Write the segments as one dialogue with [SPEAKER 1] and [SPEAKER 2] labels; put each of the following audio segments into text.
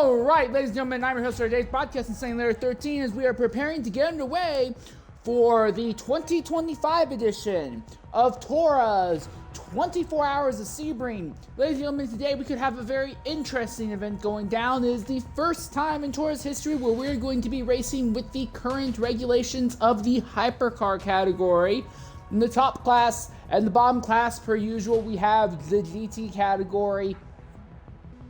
[SPEAKER 1] All right, ladies and gentlemen, I'm your host for today's podcast, Insane Layer 13, as we are preparing to get underway for the 2025 edition of TORA's 24 Hours of Sebring. Ladies and gentlemen, today we could have a very interesting event going down. It is the first time in TORA's history where we're going to be racing with the current regulations of the hypercar category. In the top class and the bottom class, per usual, we have the GT category.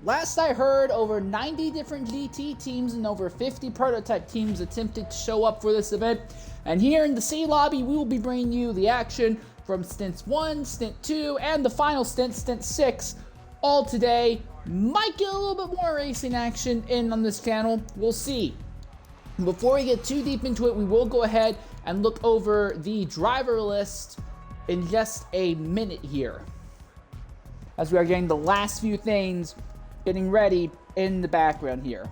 [SPEAKER 1] Last I heard, over 90 different GT teams and over 50 prototype teams attempted to show up for this event. And here in the C lobby, we will be bringing you the action from Stints 1, Stint 2, and the final stint, Stint 6, all today. Might get a little bit more racing action in on this channel. We'll see. Before we get too deep into it, we will go ahead and look over the driver list in just a minute here, as we are getting the last few things getting ready in the background here.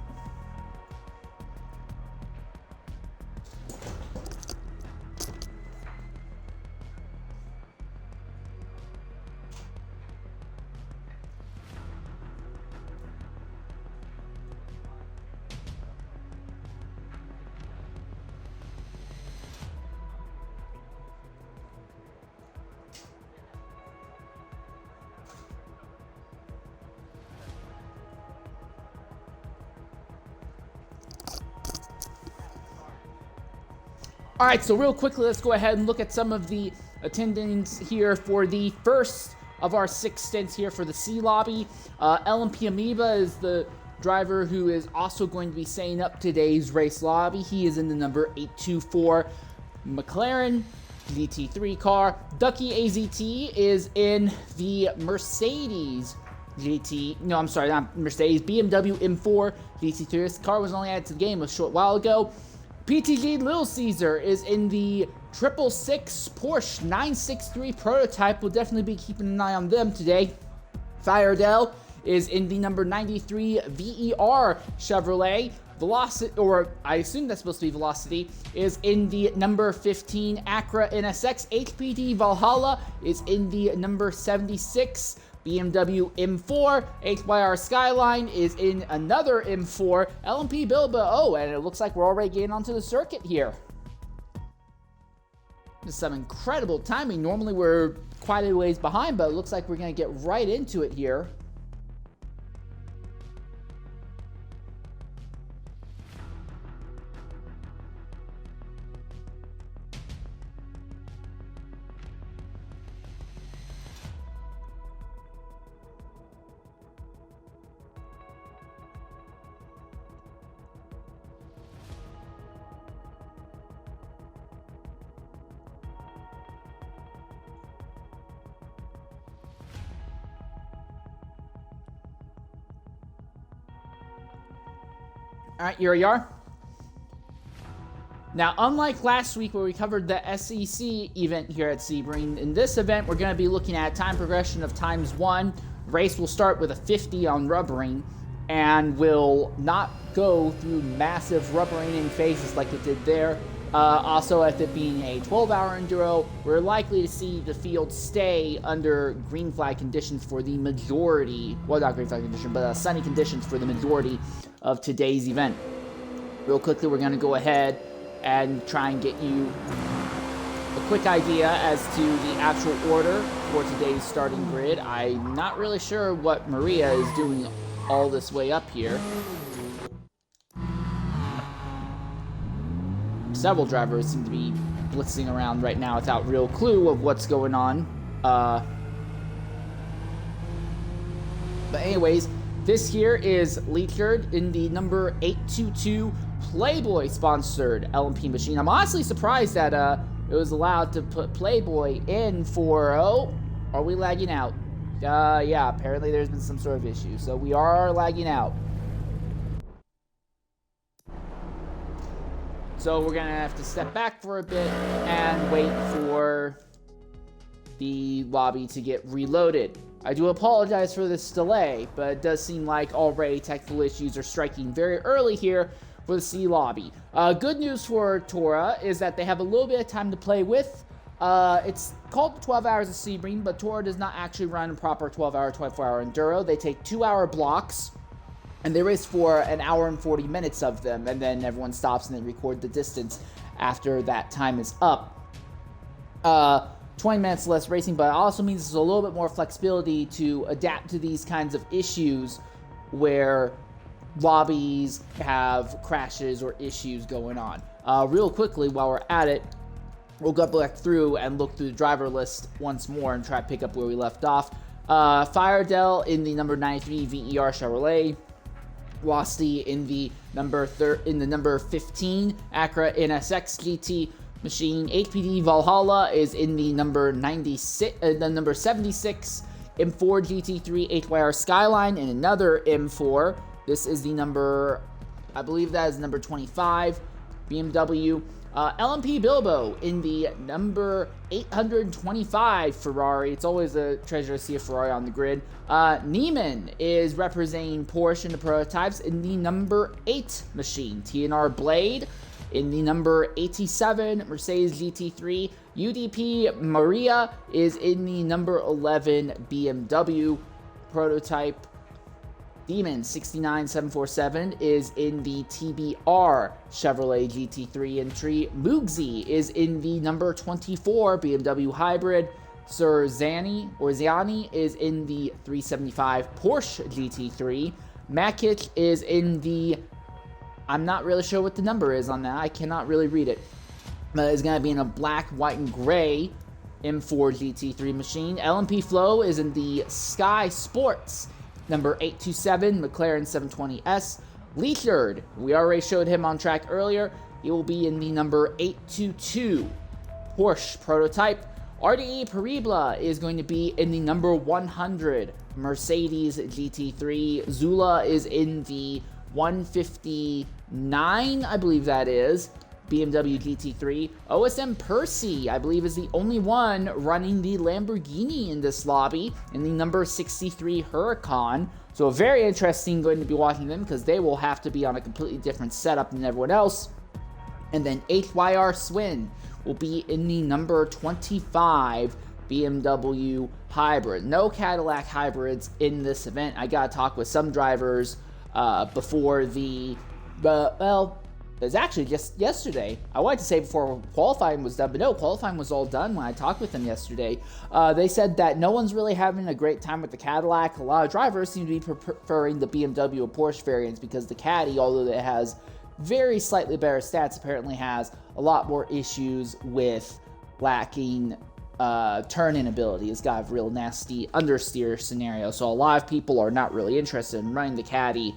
[SPEAKER 1] All right, so real quickly, let's go ahead and look at some of the attendings here for the first of our 6 stints here for the C lobby. LMP Amoeba is the driver who is also going to be setting up today's race lobby. He is in the number 824 McLaren GT3 car. Ducky AZT is in the Mercedes GT, no, I'm sorry, not Mercedes, BMW M4 GT3. This car was only added to the game a short while ago. PTG Little Caesar is in the 666 Porsche 963 prototype. We'll definitely be keeping an eye on them today. Firedale is in the number 93 VER Chevrolet. Velocity, or I assume that's supposed to be Velocity, is in the number 15 Acura NSX. HPD Valhalla is in the number 76 BMW M4. HYR Skyline is in another M4. LMP Bilbao, and it looks like we're already getting onto the circuit here. Just some incredible timing. Normally we're quite a ways behind, but it looks like we're going to get right into it here. All right, here we are. Now, unlike last week where we covered the SEC event here at Sebring, in this event we're going to be looking at time progression of ×1. Race will start with a 50 on rubbering and will not go through massive rubbering phases like it did there. Also, with it being a 12-hour enduro, we're likely to see the field stay under green flag conditions for the majority, well, not green flag condition, but sunny conditions for the majority of today's event. Real quickly, we're going to go ahead and try and get you a quick idea as to the actual order for today's starting grid. I'm not really sure what Maria is doing all this way up here. Several drivers seem to be blitzing around right now without real clue of what's going on. But anyways, this here is Leechard in the number 822 Playboy sponsored LMP machine. I'm honestly surprised that it was allowed to put Playboy in for, oh, are we lagging out? Yeah, apparently there's been some sort of issue, so we are lagging out. So we're gonna have to step back for a bit and wait for the lobby to get reloaded. I do apologize for this delay, but it does seem like already technical issues are striking very early here for the C lobby. Good news for TORA is that they have a little bit of time to play with. It's called 12 Hours of Sebring, but TORA does not actually run a proper 12-hour, 24-hour enduro. They take 2-hour blocks And they race for an hour and 40 minutes of them, and then everyone stops and they record the distance after that time is up. 20 minutes less racing, but it also means there's a little bit more flexibility to adapt to these kinds of issues where lobbies have crashes or issues going on. Real quickly, while we're at it, we'll go back through and look through the driver list once more and try to pick up where we left off. Firedell in the number 93 VER Chevrolet. Wasti in the number 15 Acura NSX GT machine. HPD Valhalla is in the number 96, the number 76 M4 GT3 HYR Skyline in another M4. This is the number, I believe that is number 25 BMW. LMP Bilbo in the number 825 Ferrari. It's always a treasure to see a Ferrari on the grid. Neiman is representing Porsche in the prototypes in the number 8 machine. TNR Blade in the number 87 Mercedes GT3. UDP Maria is in the number 11 BMW prototype. Demon 69747 is in the TBR Chevrolet GT3 entry. Mugsy is in the number 24 BMW Hybrid. Sir Ziani is in the 375 Porsche GT3. Makic is in the, I'm not really sure what the number is on that. I cannot really read it. But it's going to be in a black, white, and gray M4 GT3 machine. LMP Flow is in the Sky Sports number 827 McLaren 720S. Leachard, we already showed him on track earlier. He will be in the number 822 Porsche prototype. RDE Paribla is going to be in the number 100 Mercedes GT3. Zula is in the 159, I believe that is, BMW GT3. OSM Percy, I believe, is the only one running the Lamborghini in this lobby in the number 63 Huracan. So very interesting going to be watching them because they will have to be on a completely different setup than everyone else. And then HYR Swin will be in the number 25 BMW Hybrid. No Cadillac hybrids in this event. I got to talk with some drivers before the, well, it was actually just yesterday. I wanted to say before qualifying was done, but no, qualifying was all done when I talked with them yesterday. They said that no one's really having a great time with the Cadillac. A lot of drivers seem to be preferring the BMW or Porsche variants because the Caddy, although it has very slightly better stats, apparently has a lot more issues with lacking turn-in ability. It's got a real nasty understeer scenario, so a lot of people are not really interested in running the Caddy.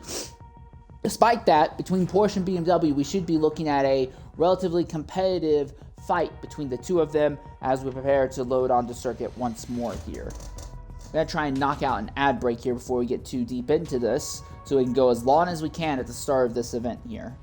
[SPEAKER 1] Despite that, between Porsche and BMW, we should be looking at a relatively competitive fight between the two of them as we prepare to load onto circuit once more here. I'm going to try and knock out an ad break here before we get too deep into this, so we can go as long as we can at the start of this event here.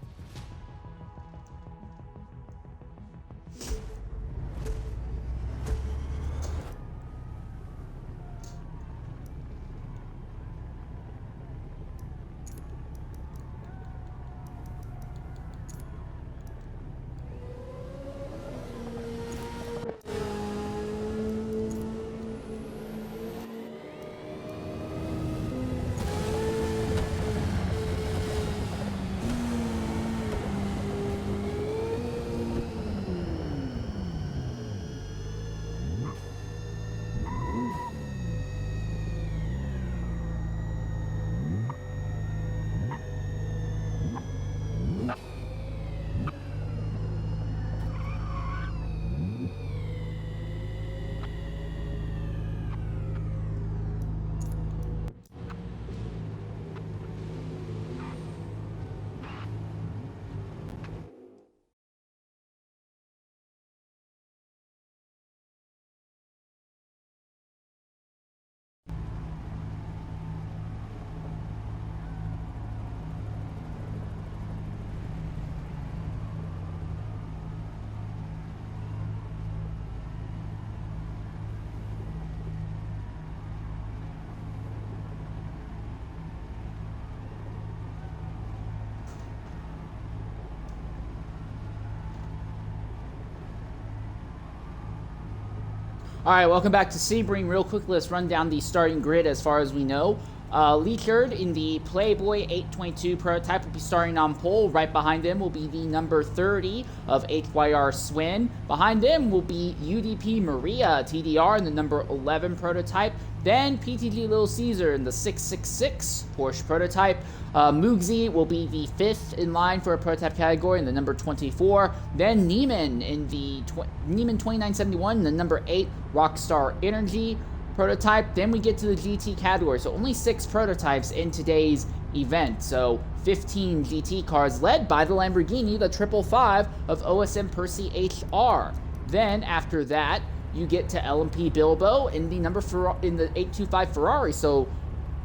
[SPEAKER 1] All right, welcome back to Sebring. Real quick, let's run down the starting grid as far as we know. Leechard in the Playboy 822 prototype will be starting on pole. Right behind them will be the number 30 of HYR Swin. Behind them will be UDP Maria TDR in the number 11 prototype. Then PTG Little Caesar in the 666 Porsche prototype. Mugsy will be the 5th in line for a prototype category in the number 24. Then Neiman in the Neiman 2971 in the number 8 Rockstar Energy prototype. Then we get to the GT category. So only 6 prototypes in today's event. So 15 GT cars led by the Lamborghini, the 555 of OSM Percy HR. Then after that, you get to LMP Bilbao in the in the 825 Ferrari. So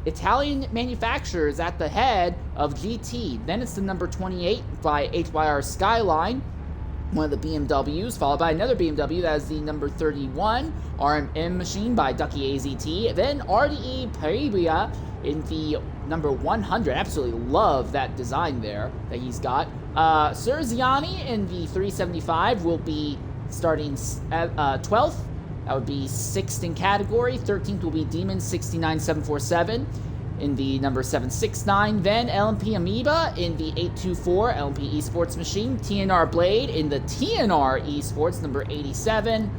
[SPEAKER 1] Italian manufacturers at the head of GT. Then it's the number 28 by HYR Skyline, one of the BMWs, followed by another BMW that is the number 31 RMM machine by Ducky AZT. Then RDE Paribia in the number 100. Absolutely love that design there that he's got. Serziani in the 375 will be starting at 12th. That would be 6th in category. 13th will be Demon 69747 in the number 769. Then LMP Amoeba in the 824 LMP Esports machine. TNR Blade in the TNR Esports number 87.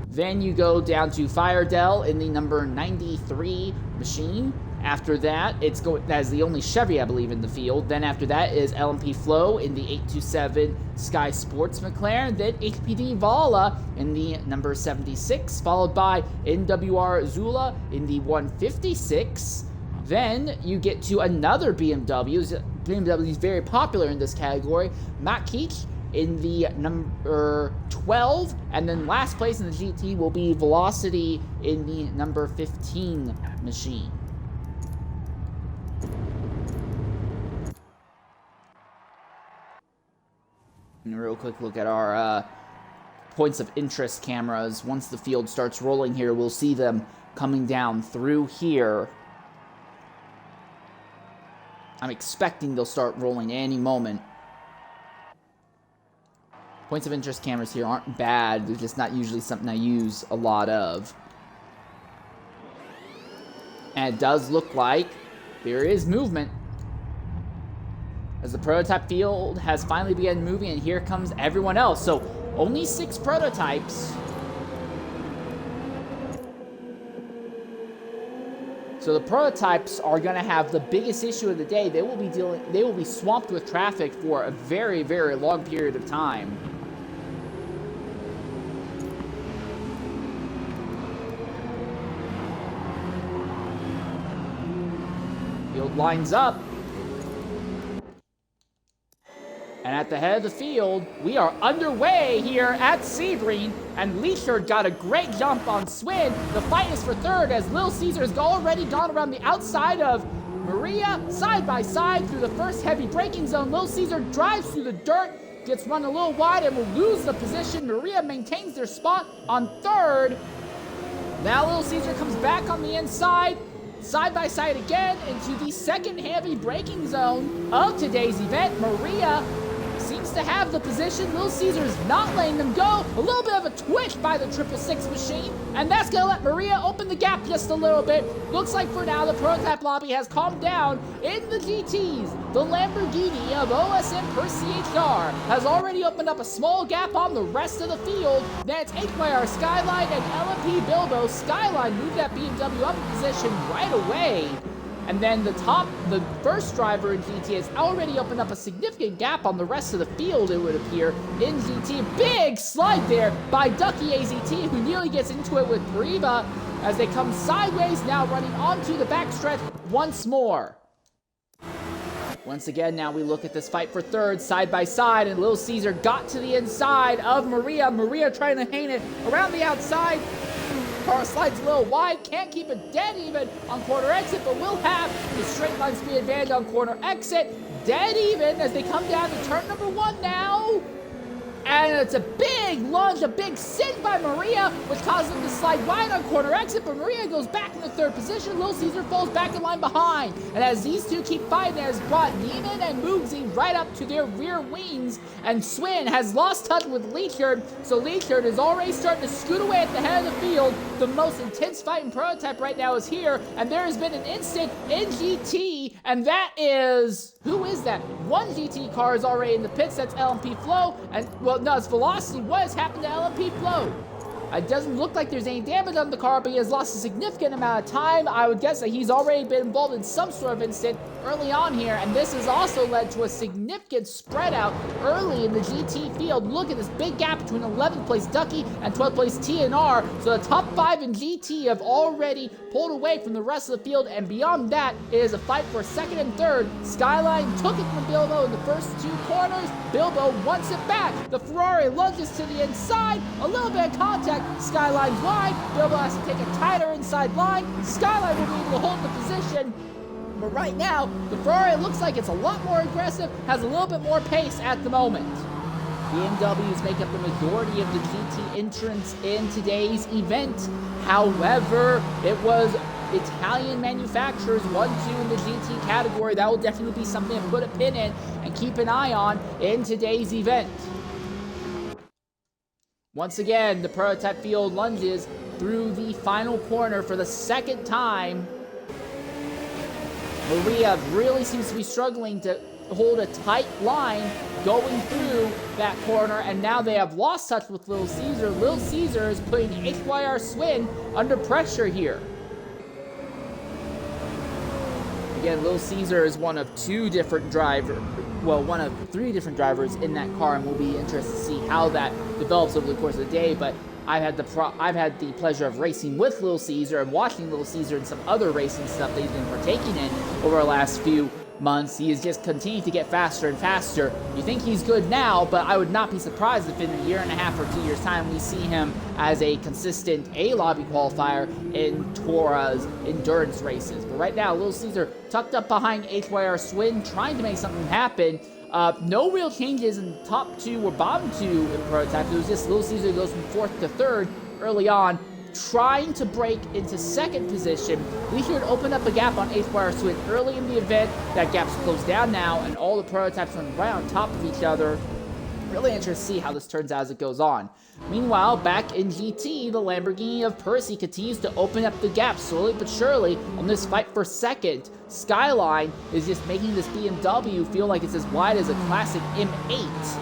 [SPEAKER 1] Then you go down to Firedell in the number 93 machine. After that, that is the only Chevy, I believe, in the field. Then after that is LMP Flow in the 827 Sky Sports McLaren. Then HPD Vala in the number 76, followed by NWR Zula in the 156. Then you get to another BMW. BMW is very popular in this category. Matt Keach in the number 12. And then last place in the GT will be Velocity in the number 15 machine. And a real quick look at our points of interest cameras. Once the field starts rolling here, we'll see them coming down through here. I'm expecting they'll start rolling any moment. Points of interest cameras here aren't bad. They're just not usually something I use a lot of. And it does look like there is movement, as the prototype field has finally begun moving, and here comes everyone else. So only 6 prototypes. So the prototypes are going to have the biggest issue of the day. They will be swamped with traffic for a very, very long period of time. Field lines up. And at the head of the field, we are underway here at Sebring, and Leechard got a great jump on Swin. The fight is for third as Little Caesar has already gone around the outside of Maria, side by side through the first heavy braking zone. Little Caesar drives through the dirt, gets run a little wide, and will lose the position. Maria maintains their spot on third. Now Little Caesar comes back on the inside, side by side again into the second heavy braking zone of today's event. Maria seems to have the position. Little Caesar is not letting them go. A little bit of a twitch by the 666 machine, and that's going to let Maria open the gap just a little bit. Looks like for now the prototype lobby has calmed down in the GTs. The Lamborghini of OSM Percy HR has already opened up a small gap on the rest of the field. Then it's HYR Skyline and LMP Bilbao. Skyline moved that BMW up in position right away. And then the first driver in GT has already opened up a significant gap on the rest of the field, it would appear, in GT. Big slide there by Ducky AZT, who nearly gets into it with Pariba as they come sideways, now running onto the backstretch once more. Once again, now we look at this fight for third, side by side, and Little Caesar got to the inside of Maria. Maria trying to hang it around the outside. Car slides a little wide, can't keep it dead even on corner exit, but will have the straight line speed advantage on corner exit. Dead even as they come down to turn number 1 now. And it's a big lunge, a big sin by Maria, which causes him to slide wide on corner exit, but Maria goes back into third position. Little Caesar falls back in line behind. And as these two keep fighting, it has brought Neiman and Moogsy right up to their rear wings, and Swin has lost touch with Leechard, so Leechard is already starting to scoot away at the head of the field. The most intense fight in Prototype right now is here, and there has been an instant in GT, and that is... who is that? One GT car is already in the pits, that's LMP Flow, and, well, no, it's Velocity. What has happened to LMP Flow? It doesn't look like there's any damage on the car, but he has lost a significant amount of time. I would guess that he's already been involved in some sort of incident early on here, and this has also led to a significant spread out early in the GT field. Look at this big gap between 11th place Ducky and 12th place TNR. So the top 5 in GT have already pulled away from the rest of the field, and beyond that, it is a fight for second and third. Skyline took it from Bilbo in the first 2 corners. Bilbo wants it back. The Ferrari lunges to the inside. A little bit of contact. Skyline's wide. Bilbo has to take a tighter inside line. Skyline will be able to hold the position. But right now, the Ferrari looks like it's a lot more aggressive, has a little bit more pace at the moment. BMWs make up the majority of the GT entrants in today's event. However, it was Italian manufacturers 1-2 in the GT category. That will definitely be something to put a pin in and keep an eye on in today's event. Once again, the Prototype field lunges through the final corner for the second time. Maria really seems to be struggling to hold a tight line going through that corner, and now they have lost touch with Little Caesar. Little Caesar is putting HYR Swin under pressure here. Again, Little Caesar is one of 2 different drivers, well, one of 3 different drivers in that car, and we'll be interested to see how that develops over the course of the day. But I've had the pleasure of racing with Little Caesar and watching Little Caesar and some other racing stuff that he's been partaking in over the last few months. He has just continued to get faster and faster. You think he's good now, but I would not be surprised if in a year and a half or 2 years' time we see him as a consistent A-Lobby qualifier in TORA's endurance races. But right now, Little Caesar tucked up behind HYR Swin, trying to make something happen. No real changes in top 2 or bottom 2 in Prototype. It was just Little Caesar goes from 4th to 3rd early on, trying to break into 2nd position. Leechard opened up a gap on HYR Swin early in the event. That gap's closed down now, and all the Prototypes run right on top of each other. Really interested to see how this turns out as it goes on. Meanwhile, back in GT, the Lamborghini of Percy continues to open up the gap slowly but surely on this fight for second. Skyline is just making this BMW feel like it's as wide as a classic M8.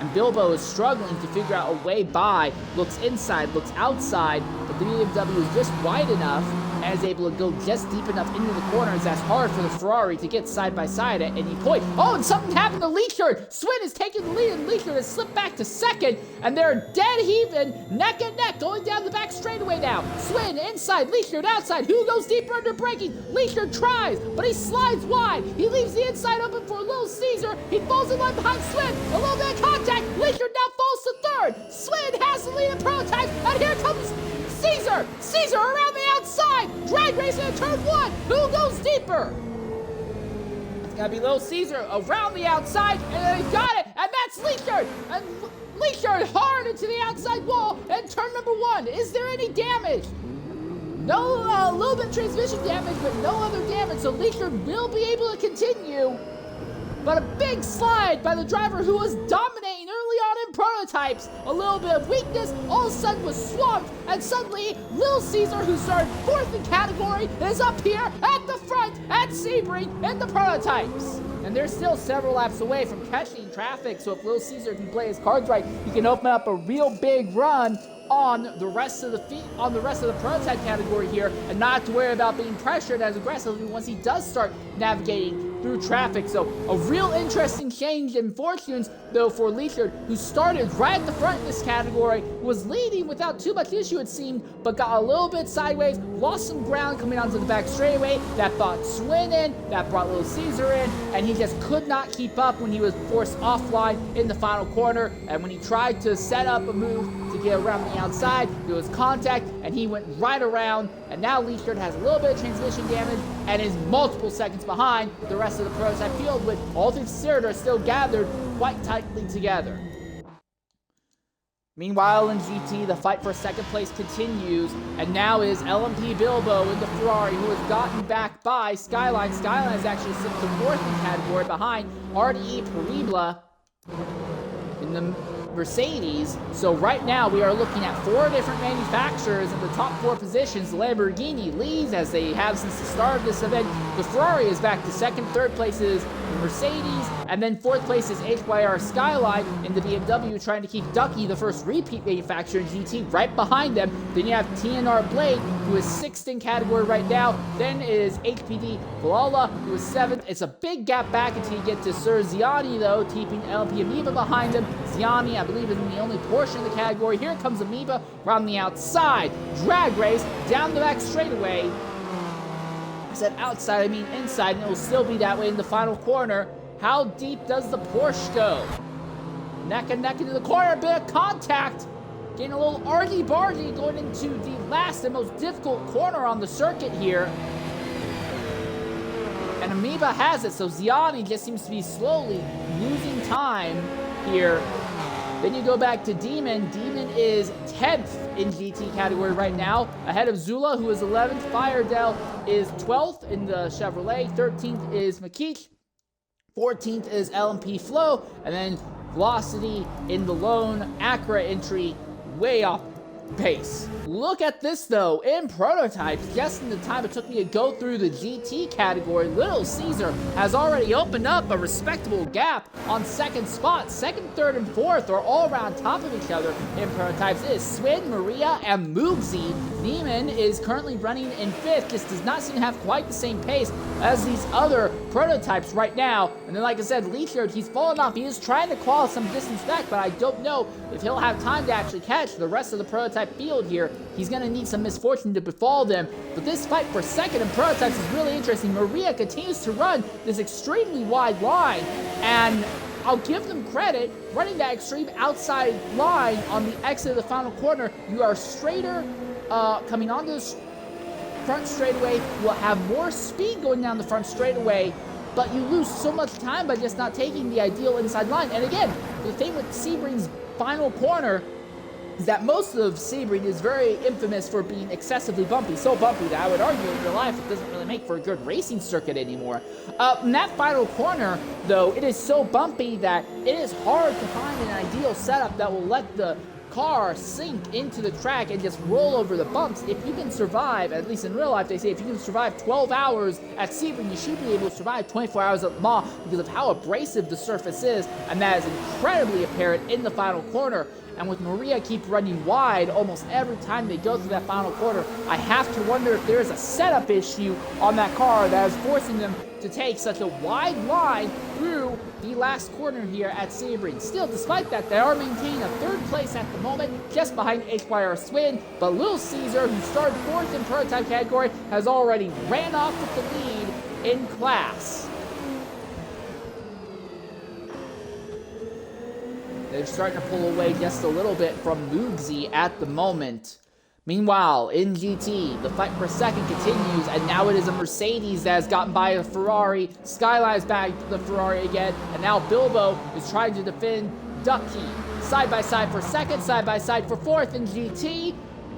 [SPEAKER 1] And Bilbo is struggling to figure out a way by. Looks inside, looks outside, but the BMW is just wide enough and is able to go just deep enough into the corners. That's hard for the Ferrari to get side by side at any point. Oh, and something happened to Leechard. Swin is taking the lead, and Leechard has slipped back to 2nd, and they're dead heaving, neck and neck, going down the back straightaway now. Swin inside, Leechard outside. Who goes deeper under braking? Leechard tries, but he slides wide. He leaves the inside open for Little Caesar. He falls in line behind Swin. A little bit of contact. Leechard now falls to 3rd. Swin has the lead in Prototype, and here comes Caesar! Caesar around the outside! Drag racing in turn 1! Who goes deeper? It's gotta be Little Caesar around the outside, and then he got it, and that's Leechard! And Leechard hard into the outside wall, and turn number 1. Is there any damage? No, a little bit of transmission damage, but no other damage, so Leechard will be able to continue. But a big slide by the driver who was dominating early on in Prototypes. A little bit of weakness, all of a sudden was swamped, and suddenly Little Caesar, who started 4th in category, is up here at the front at Sebring in the Prototypes. And they're still several laps away from catching traffic, so if Little Caesar can play his cards right, he can open up a real big run on the rest of the Prototype category here, and not have to worry about being pressured as aggressively once he does start navigating through traffic. So a real interesting change in fortunes, though, for Leechard, who started right at the front in this category, was leading without too much issue, it seemed, but got a little bit sideways, lost some ground coming onto the back straightaway. That brought Swin in, that brought Little Caesar in, and he just could not keep up when he was forced offline in the final corner. And when he tried to set up a move to get around the outside, there was contact, and he went right around. And now Leechard has a little bit of transmission damage and is multiple seconds behind the rest of the Prototype field, with all things considered are still gathered quite tightly together. Meanwhile, in GT, the fight for second place continues, and now is LMP Bilbo in the Ferrari, who has gotten back by Skyline. Skyline is actually sitting to fourth in category behind RDE Paribla in the Mercedes. So right now we are looking at 4 different manufacturers in the top 4 positions. Lamborghini leads, as they have since the start of this event. The Ferrari is back to second, third places the Mercedes, and then fourth place is HYR Skyline in the BMW, trying to keep Ducky, the first repeat manufacturer in GT, right behind them. Then you have TNR Blade, who is 6th in category right now. Then is HPD Valhalla, who is 7th. It's a big gap back until you get to Sir Ziani, though, keeping LP Amoeba behind him. Ziani, I believe, is in the only portion of the category. Here comes Amoeba around the outside. Drag race down the back straightaway. I said outside, I mean inside, and it will still be that way in the final corner. How deep does the Porsche go? Neck and neck into the corner, a bit of contact. Getting a little argy-bargy going into the last and most difficult corner on the circuit here. And Amoeba has it, so Ziani just seems to be slowly losing time here. Then you go back to Demon. Demon is 10th in GT category right now, ahead of Zula, who is 11th. Firedell is 12th in the Chevrolet. 13th is McKeech. 14th is LMP Flow. And then Velocity in the lone Acura entry, way off pace. Look at this though, in prototypes, just in the time it took me to go through the GT category, Little Caesar has already opened up a respectable gap on second spot. Second, third, and fourth are all around top of each other in prototypes. It is Swin, Maria, and Moogsy. Neiman is currently running in 5th, just does not seem to have quite the same pace as these other prototypes right now. And then, like I said, Leachard, he's fallen off. He is trying to claw some distance back, but I don't know if he'll have time to actually catch the rest of the prototype field here. He's going to need some misfortune to befall them. But this fight for second in prototypes is really interesting. Maria continues to run this extremely wide line, and I'll give them credit. Running that extreme outside line on the exit of the final corner, you are straighter coming onto this front straightaway. You will have more speed going down the front straightaway, but you lose so much time by just not taking the ideal inside line. And again, the thing with Sebring's final corner is that most of Sebring is very infamous for being excessively bumpy. So bumpy that I would argue in real life it doesn't really make for a good racing circuit anymore. In that final corner, though, it is so bumpy that it is hard to find an ideal setup that will let the car sink into the track and just roll over the bumps. If you can survive, at least in real life, they say if you can survive 12 hours at Sebring, you should be able to survive 24 hours at Le Mans because of how abrasive the surface is, and that is incredibly apparent in the final corner. And with Maria keep running wide almost every time they go through that final corner, I have to wonder if there is a setup issue on that car that is forcing them to take such a wide line through the last corner here at Sebring. Still, despite that, they are maintaining a third place at the moment, just behind HYR Swin. But Little Caesar, who started 4th in prototype category, has already ran off with the lead in class. They're starting to pull away just a little bit from Moogsy at the moment. Meanwhile, in GT, the fight for second continues, and now it is a Mercedes that has gotten by a Ferrari. Skyline's back to the Ferrari again, and now Bilbo is trying to defend Ducky. Side by side for second, side by side for fourth in GT.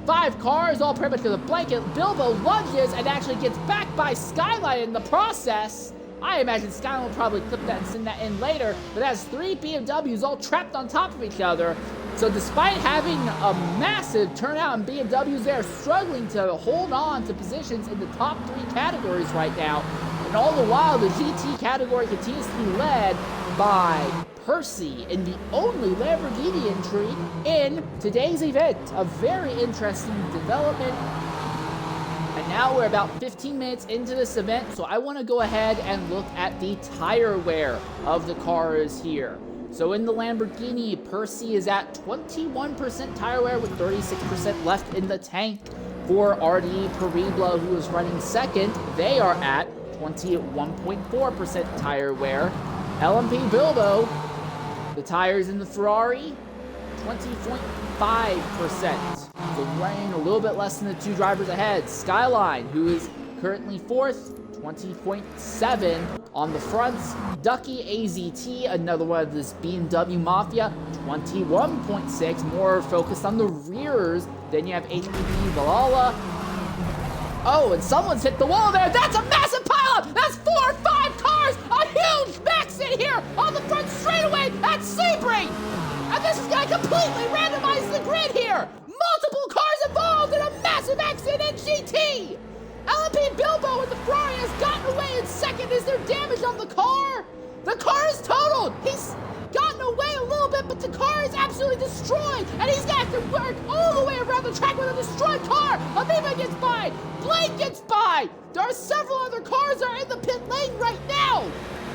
[SPEAKER 1] 5 cars, all pretty much to the blanket. Bilbo lunges and actually gets back by Skyline in the process. I imagine Skyline will probably clip that and send that in later, but that's 3 BMWs all trapped on top of each other. So despite having a massive turnout in BMWs, they're struggling to hold on to positions in the top 3 categories right now. And all the while, the GT category continues to be led by Percy in the only Lamborghini entry in today's event. A very interesting development. And now we're about 15 minutes into this event, so I want to go ahead and look at the tire wear of the cars here. So in the Lamborghini, Percy is at 21% tire wear with 36% left in the tank. For RDE Paribla, who is running second, they are at 21.4% tire wear. LMP Bilbo, the tires in the Ferrari, 20.5%. So running a little bit less than the 2 drivers ahead. Skyline, who is currently 4th, 20.7 on the fronts. Ducky AZT, another one of this BMW Mafia, 21.6, more focused on the rears. Then you have HPV Valhalla. Oh, and someone's hit the wall there. That's a massive pileup. That's 4 or 5 cars. A huge accident here on the front straightaway at Sebring. And this is going to completely randomize the grid here. Multiple cars involved in a massive accident in GT. LMP Bilbo with the Ferrari has gotten away in second. Is there damage on the car? The car is totaled. He's gotten away a little bit, but the car is absolutely destroyed. And he's going to have to work all the way around the track with a destroyed car. Aviva gets by. Blake gets by. There are several other cars that are in the pit lane right now.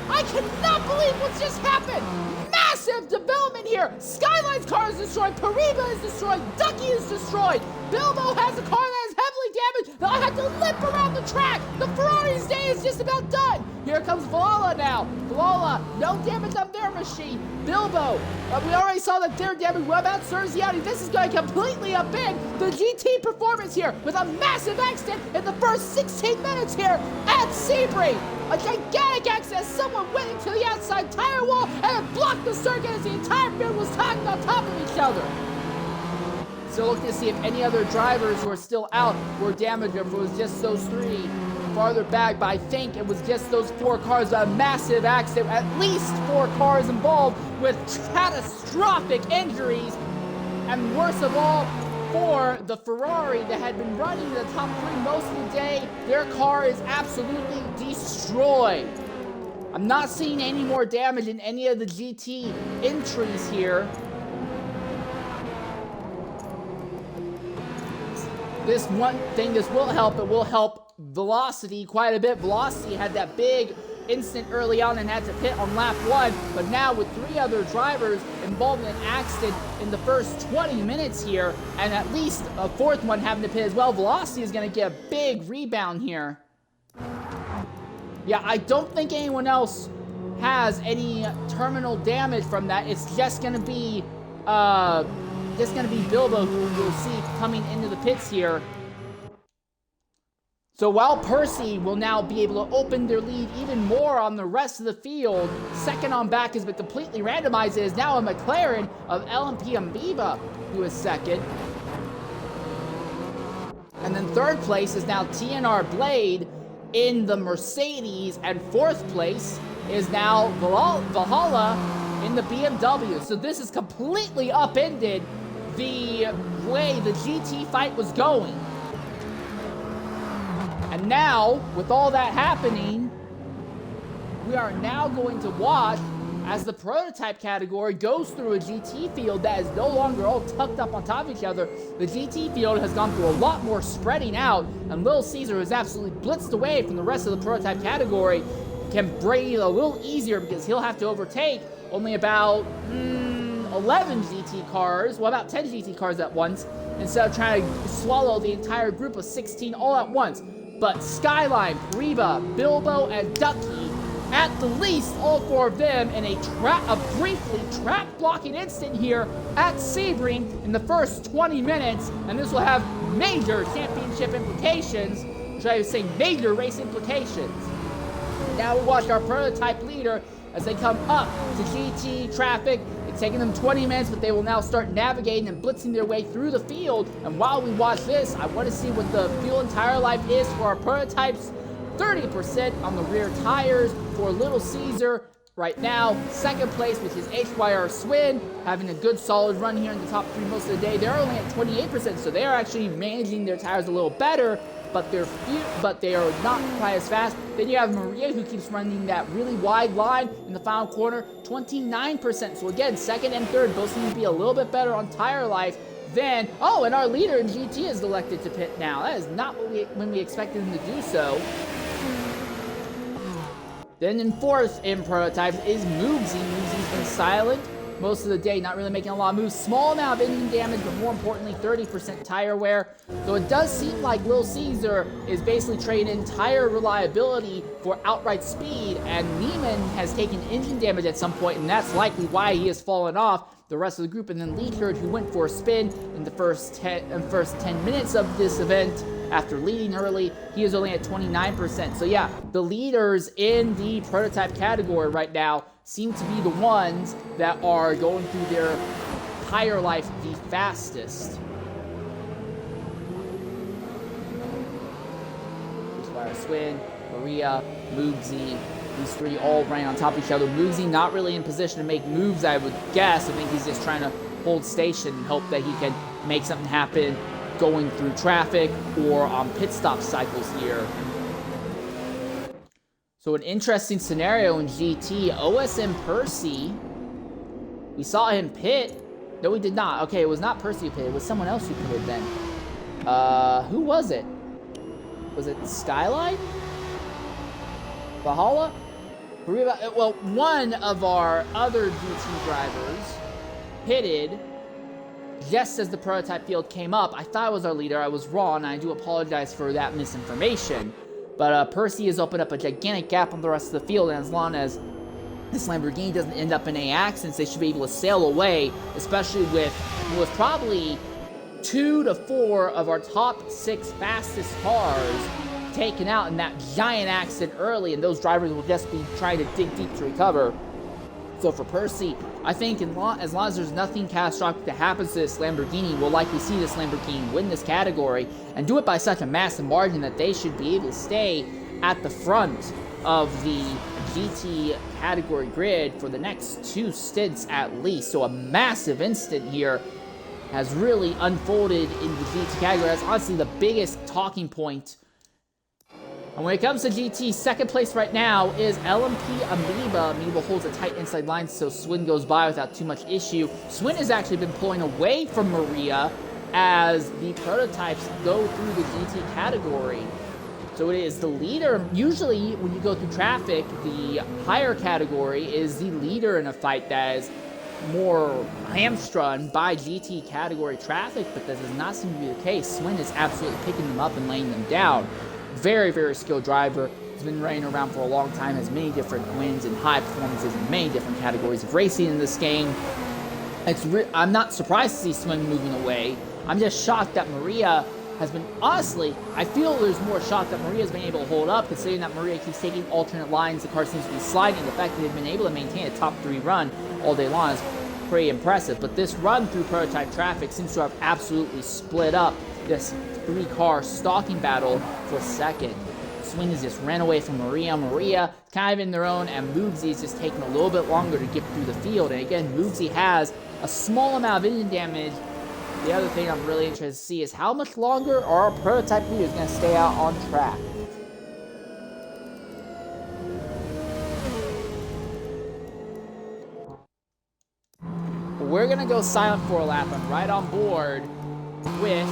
[SPEAKER 1] I cannot believe what's just happened. Massive development here. Skyline's car is destroyed. Pariba is destroyed. Ducky is destroyed. Bilbo has a car that is heavily damaged. They'll have to limp around the track. The Ferrari's day is just about done. Here comes Valhalla now. Valhalla, no damage on their machine. Bilbo, we already saw that they're damaged. What about Serziati? This is going to completely upend the GT performance here with a massive accident in the first 16 minutes here at Sebring. A gigantic accident. Someone went into the outside tire wall and it blocked the circuit as the entire field was tugged on top of each other. So looking to see if any other drivers who are still out were damaged or if it was just those 3 farther back, but I think it was just those 4 cars. A massive accident, at least 4 cars involved with catastrophic injuries, and worst of all, for the Ferrari that had been running in the top 3 most of the day, their car is absolutely destroyed. I'm not seeing any more damage in any of the GT entries here. This one thing, this will help. It will help Velocity quite a bit. Velocity had that big instant early on and had to pit on lap 1, but now with 3 other drivers involved in an accident in the first 20 minutes here, and at least a 4th one having to pit as well, Velocity is going to get a big rebound here. Yeah, I don't think anyone else has any terminal damage from that. It's just going to be Bilbo, who we'll see coming into the pits here. So while Percy will now be able to open their lead even more on the rest of the field, second on back has been completely randomized. It is now a McLaren of LMP Amoeba who is second. And then 3rd place is now TNR Blade in the Mercedes, and 4th place is now Valhalla in the BMW. So this has completely upended the way the GT fight was going. And now, with all that happening, we are now going to watch as the prototype category goes through a GT field that is no longer all tucked up on top of each other. The GT field has gone through a lot more spreading out, and Little Caesar is absolutely blitzed away from the rest of the prototype category. Can breathe a little easier because he'll have to overtake only about 11 GT cars, well, about 10 GT cars at once, instead of trying to swallow the entire group of 16 all at once. But Skyline, Reba, Bilbo, and Ducky, at the least, all 4 of them in a briefly track-blocking instant here at Sebring in the first 20 minutes, and this will have major championship implications, which I was saying major race implications. Now we watch our prototype leader as they come up to GT traffic. It's taking them 20 minutes, but they will now start navigating and blitzing their way through the field. And while we watch this, I want to see what the fuel and tire life is for our prototypes. 30% on the rear tires for Little Caesar. Right now, 2nd place, which is HYR Swin, having a good solid run here in the top 3 most of the day. They're only at 28%, so they are actually managing their tires a little better, but they are not quite as fast. Then you have Maria, who keeps running that really wide line in the final corner, 29%. So again, 2nd and 3rd both seem to be a little bit better on tire life than, and our leader in GT is elected to pit now. That is not when we expected him to do so. Then in 4th in prototypes is Moogsy. Moogsy's been silent most of the day, not really making a lot of moves. Small amount of engine damage, but more importantly, 30% tire wear. So it does seem like Lil Caesar is basically trading in tire reliability for outright speed, and Neiman has taken engine damage at some point, and that's likely why he has fallen off the rest of the group. And then Leekert, who went for a spin in the first 10 minutes of this event, After leading early, he is only at 29%. So yeah, the leaders in the prototype category right now seem to be the ones that are going through their tire life the fastest. Swin, Maria, Moogsy, these three all running on top of each other. Moogsy not really in position to make moves, I would guess. I think he's just trying to hold station and hope that he can make something happen going through traffic or on pit stop cycles here. So an interesting scenario in GT. OSM Percy, we saw him pit. No, we did not. Okay, it was not Percy who pitted. It was someone else who pitted then. Who was it? Was it Skyline? Valhalla? Well, one of our other GT drivers pitted just as the prototype field came up. I thought it was our leader. I was wrong, and I do apologize for that misinformation. But Percy has opened up a gigantic gap on the rest of the field, and as long as this Lamborghini doesn't end up in any accidents, they should be able to sail away, especially with probably 2 to 4 of our top 6 fastest cars taken out in that giant accident early, and those drivers will just be trying to dig deep to recover. So for Percy, I think as long as there's nothing catastrophic that happens to this Lamborghini, we'll likely see this Lamborghini win this category and do it by such a massive margin that they should be able to stay at the front of the GT category grid for the next 2 stints at least. So a massive instant here has really unfolded in the GT category. That's honestly the biggest talking point. And when it comes to GT, second place right now is LMP Amoeba. Amoeba holds a tight inside line, so Swin goes by without too much issue. Swin has actually been pulling away from Maria as the prototypes go through the GT category. So it is the leader. Usually when you go through traffic, the higher category is the leader in a fight that is more hamstrung by GT category traffic, but that does not seem to be the case. Swin is absolutely picking them up and laying them down. Very, very skilled driver. He's been running around for a long time, has many different wins and high performances in many different categories of racing in this game. I'm not surprised to see Swin moving away. I'm just shocked that Maria has been, honestly, I feel there's more shock that Maria's been able to hold up, considering that Maria keeps taking alternate lines, the car seems to be sliding. The fact that they've been able to maintain a top 3 run all day long is pretty impressive. But this run through prototype traffic seems to have absolutely split up this 3-car stalking battle for second. Swin has just ran away from Maria. Maria kind of in their own, and Moogsy is just taking a little bit longer to get through the field. And again, Moogsy has a small amount of engine damage. The other thing I'm really interested to see is how much longer are our prototype leaders going to stay out on track. We're going to go silent for a lap. I'm right on board with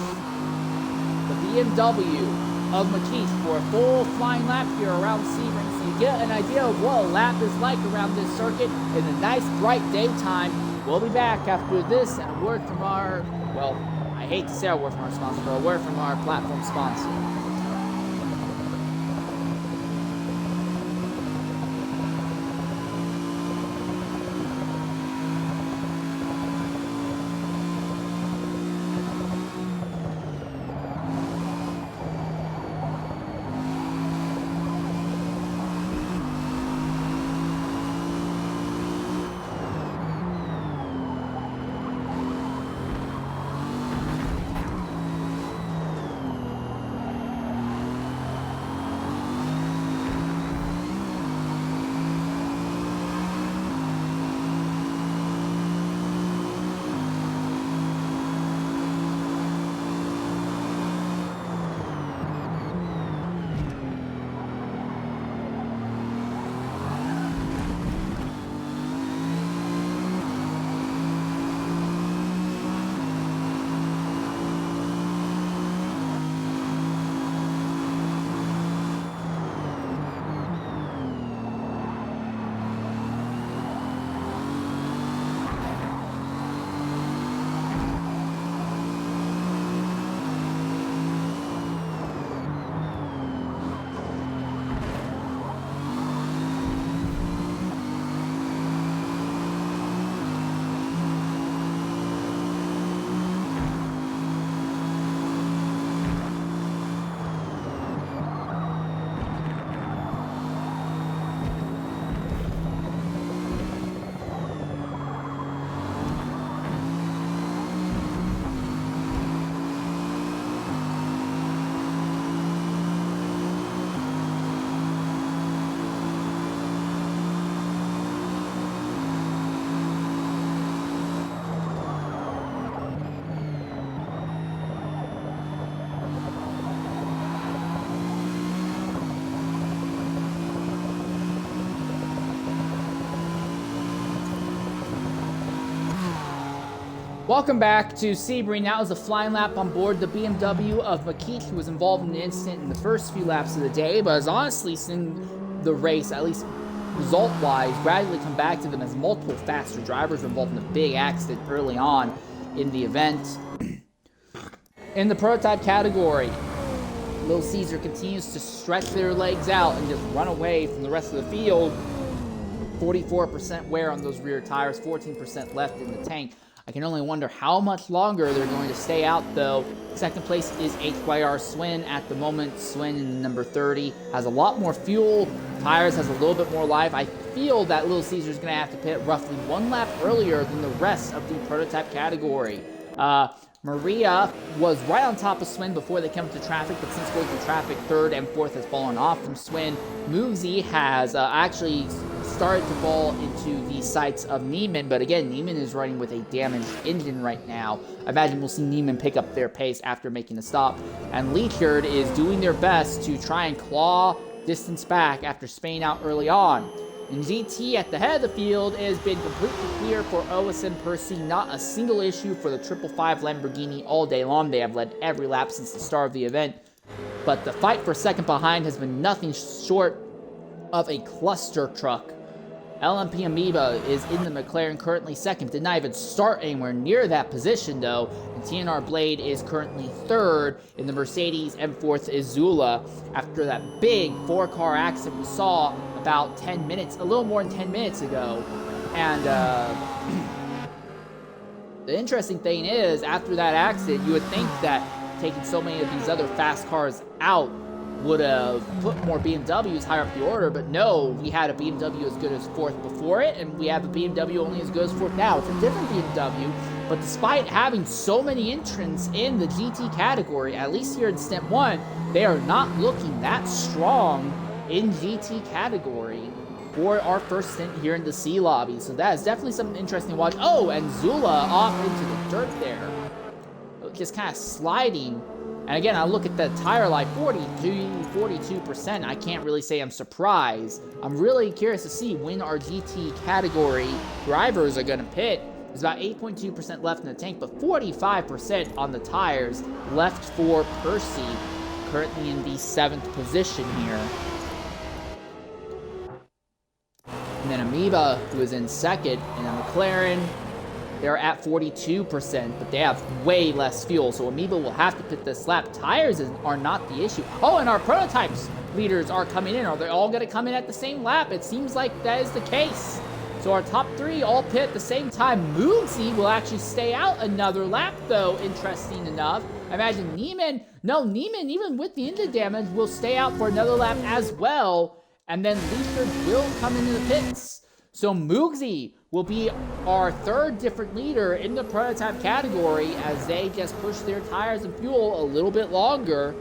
[SPEAKER 1] the BMW of McKeith for a full flying lap here around Sebring, so you get an idea of what a lap is like around this circuit in a nice bright daytime. We'll be back after this and a word from our, well, I hate to say a word from our sponsor, but a word from our platform sponsor. Welcome back to Sebring. That was a flying lap on board the BMW of Makich, who was involved in the incident in the first few laps of the day, but has honestly seen the race, at least result-wise, gradually come back to them as multiple faster drivers were involved in a big accident early on in the event. In the prototype category, Little Caesar continues to stretch their legs out and just run away from the rest of the field. 44% wear on those rear tires, 14% left in the tank. I can only wonder how much longer they're going to stay out, though. Second place is HYR Swin at the moment. Swin in number 30 has a lot more fuel. Tires has a little bit more life. I feel that Little Caesar is going to have to pit roughly one lap earlier than the rest of the prototype category. Maria was right on top of Swin before they came into traffic, but since going through traffic, third and fourth has fallen off from Swin. Moogsy has actually started to fall into the sights of Neiman, but again, Neiman is running with a damaged engine right now. I imagine we'll see Neiman pick up their pace after making a stop, and Leechard is doing their best to try and claw distance back after spinning out early on. And GT at the head of the field has been completely clear for OSM Percy. Not a single issue for the 555 Lamborghini all day long. They have led every lap since the start of the event. But the fight for second behind has been nothing short of a cluster truck. LMP Amoeba is in the McLaren currently second. Did not even start anywhere near that position though. And TNR Blade is currently third in the Mercedes, and fourth is Zula. After that big four-car accident we saw about 10 minutes, a little more than 10 minutes ago. And the interesting thing is, after that accident, you would think that taking so many of these other fast cars out would have put more BMWs higher up the order, but no, we had a BMW as good as fourth before it, and we have a BMW only as good as fourth now. It's a different BMW, but despite having so many entrants in the GT category, at least here in Stint 1, they are not looking that strong in GT category for our first stint here in the C lobby. So that is definitely something interesting to watch. Oh, and Zula off into the dirt there, just kind of sliding. And again, I look at the tire life, 42%. I can't really say I'm surprised. I'm really curious to see when our GT category drivers are going to pit. There's about 8.2% left in the tank, but 45% on the tires left for Percy, currently in the 7th position here. And then Amoeba, who is in second, and then McLaren, they're at 42%, but they have way less fuel, so Amoeba will have to pit this lap. Tires are not the issue. Oh, and our prototypes leaders are coming in. Are they all going to come in at the same lap? It seems like that is the case. So our top three all pit at the same time. Moogsy will actually stay out another lap, though, interesting enough. I imagine Neiman, even with the engine damage, will stay out for another lap as well, and then Leechard will come into the pits. So Moogsy will be our third different leader in the prototype category as they just push their tires and fuel a little bit longer.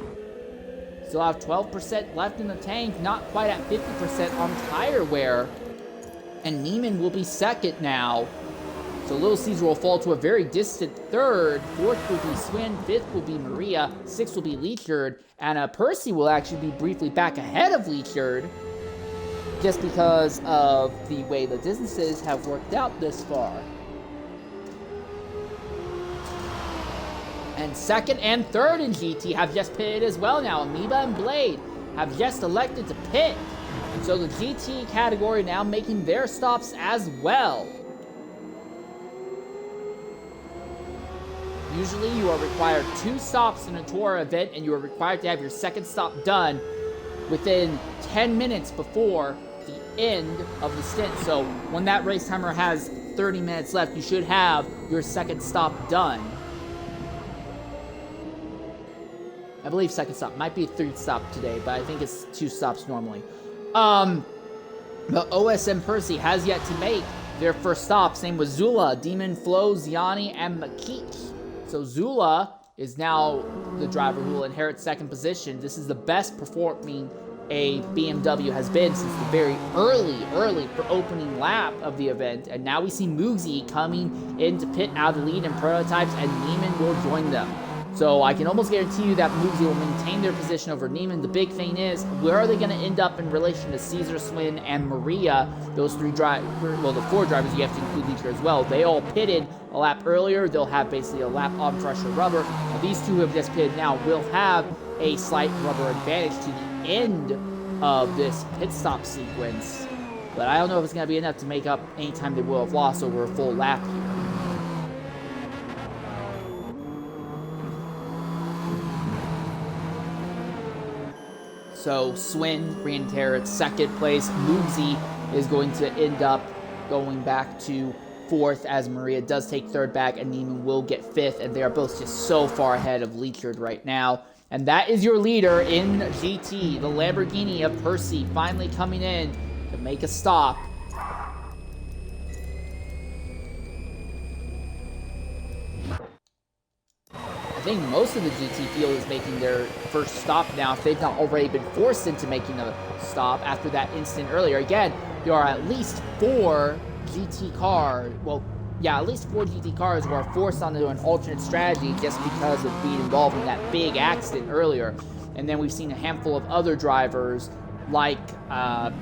[SPEAKER 1] Still have 12% left in the tank, not quite at 50% on tire wear. And Neiman will be second now. So Little Caesar will fall to a very distant third. Fourth will be Swin, fifth will be Maria, sixth will be Leechard, and Percy will actually be briefly back ahead of Leechard, just because of the way the distances have worked out this far. And second and third in GT have just pitted as well now. Amoeba and Blade have just elected to pit. And so the GT category now making their stops as well. Usually you are required 2 stops in a TORA event, and you are required to have your second stop done within 10 minutes before the end of the stint. So when that race timer has 30 minutes left, you should have your second stop done. I believe second stop. Might be a third stop today, but I think it's 2 stops normally. But OSM Percy has yet to make their first stop. Same with Zula, Demon, Flo, Ziani, and Makich. So Zula is now the driver who will inherit second position. This is the best performing a BMW has been since the very early for opening lap of the event. And now we see Moogsy coming in to pit out of the lead in prototypes, and Neiman will join them. So I can almost guarantee you that Mugsy will maintain their position over Neiman. The big thing is, where are they going to end up in relation to Caesar, Swin, and Maria? Those three drivers, well, the four drivers, you have to include Leacher as well. They all pitted a lap earlier. They'll have basically a lap on fresher rubber. Now, these two who have just pitted now will have a slight rubber advantage to the end of this pit stop sequence. But I don't know if it's going to be enough to make up any time they will have lost over a full lap here. So Swin, Green-Terra at second place. Mugsy is going to end up going back to fourth as Maria does take third back, and Neiman will get fifth, and they are both just so far ahead of Leachard right now. And that is your leader in GT, the Lamborghini of Percy, finally coming in to make a stop. I think most of the GT field is making their first stop now, if they've not already been forced into making a stop after that incident earlier. Again, there are at least 4 GT cars, well, yeah, at least 4 GT cars who are forced onto an alternate strategy just because of being involved in that big accident earlier. And then we've seen a handful of other drivers, like, I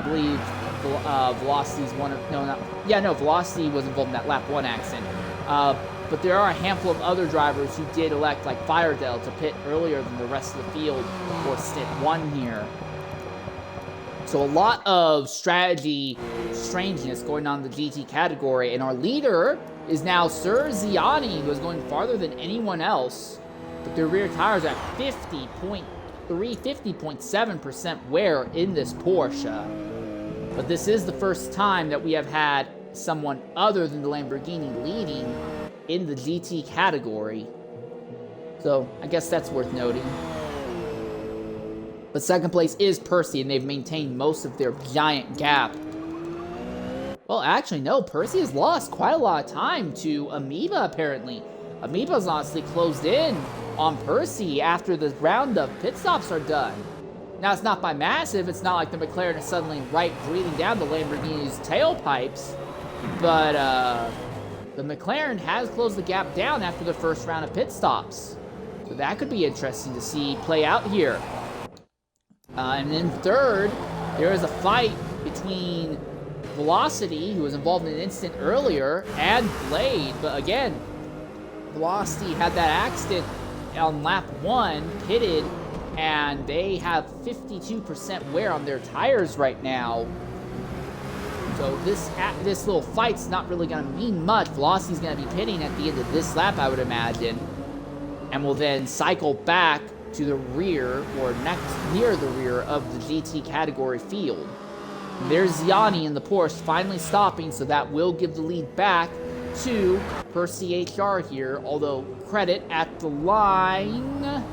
[SPEAKER 1] believe, Velocity's one of, Velocity was involved in that lap 1 accident. But there are a handful of other drivers who did elect, like Firedale, to pit earlier than the rest of the field for stint 1 here. So a lot of strategy strangeness going on in the GT category, and our leader is now Sir Ziani, who is going farther than anyone else, but their rear tires are at 50.7% wear in this Porsche. But this is the first time that we have had someone other than the Lamborghini leading in the GT category. So I guess that's worth noting. But second place is Percy, and they've maintained most of their giant gap. Well, actually, no. Percy has lost quite a lot of time to Amoeba, apparently. Amoeba's honestly closed in on Percy after the round of pit stops are done. Now, it's not by massive. It's not like the McLaren is suddenly breathing down the Lamborghini's tailpipes. But, the McLaren has closed the gap down after the first round of pit stops. So that could be interesting to see play out here. And then third, there is a fight between Velocity, who was involved in an incident earlier, and Blade. But again, Velocity had that accident on lap 1, pitted, and they have 52% wear on their tires right now. So this little fight's not really going to mean much. Velocity's going to be pitting at the end of this lap, I would imagine, and will then cycle back to the rear, or near the rear of the GT category field. And there's Ziani in the Porsche finally stopping, so that will give the lead back to Percy HR here, although credit at the line.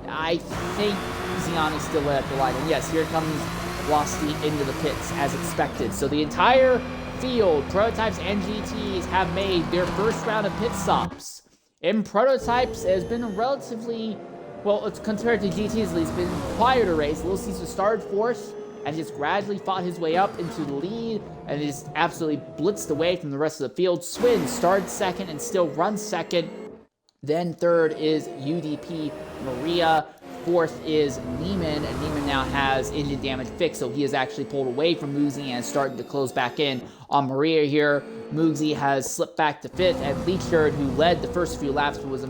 [SPEAKER 1] I think Ziani's still at the line, and yes, here comes Velocity into the pits as expected. So the entire field, prototypes and GTs, have made their first round of pit stops. In prototypes, it has been a relatively, well, it's compared to GTs at least, been a quieter race. Little Caesar started fourth and just gradually fought his way up into the lead and just absolutely blitzed away from the rest of the field. Swin started second and still runs second. Then third is UDP Maria. Fourth is Neiman, and Neiman now has engine damage fixed, so he has actually pulled away from Mugsy and is starting to close back in on Maria here. Mugsy has slipped back to fifth, and Leachard, who led the first few laps, was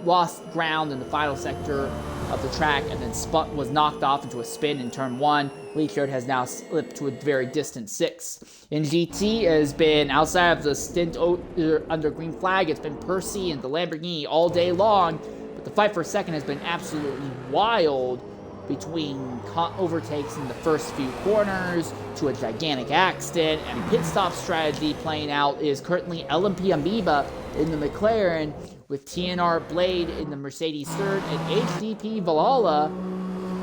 [SPEAKER 1] lost ground in the final sector of the track and then was knocked off into a spin in turn 1. Leachard has now slipped to a very distant 6th. In GT, it has been, outside of the stint under green flag, it's been Percy and the Lamborghini all day long. The fight for second has been absolutely wild, between overtakes in the first few corners to a gigantic accident, and pit stop strategy playing out is currently LMP Amoeba in the McLaren, with TNR Blade in the Mercedes third, and HDP Valhalla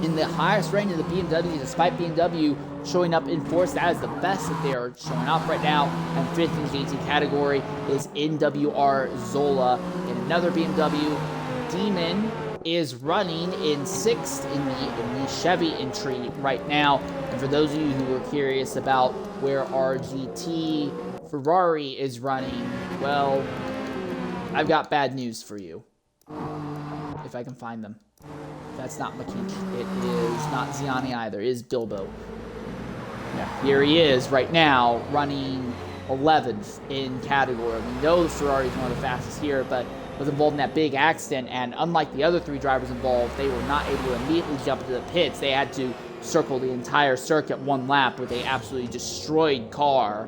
[SPEAKER 1] in the highest rank of the BMW, despite BMW showing up in fourth. That is the best that they are showing off right now. And fifth in the GT category is NWR Zola in another BMW. Demon is running in sixth in the Chevy entry right now. And for those of you who are curious about where our GT Ferrari is running, well, I've got bad news for you. If I can find them. That's not McKinch. It is not Ziani either. It is Bilbo. Yeah, here he is right now, running 11th in category. We know the Ferrari is one of the fastest here, but was involved in that big accident, and unlike the other 3 drivers involved, they were not able to immediately jump into the pits. They had to circle the entire circuit one lap with an absolutely destroyed car.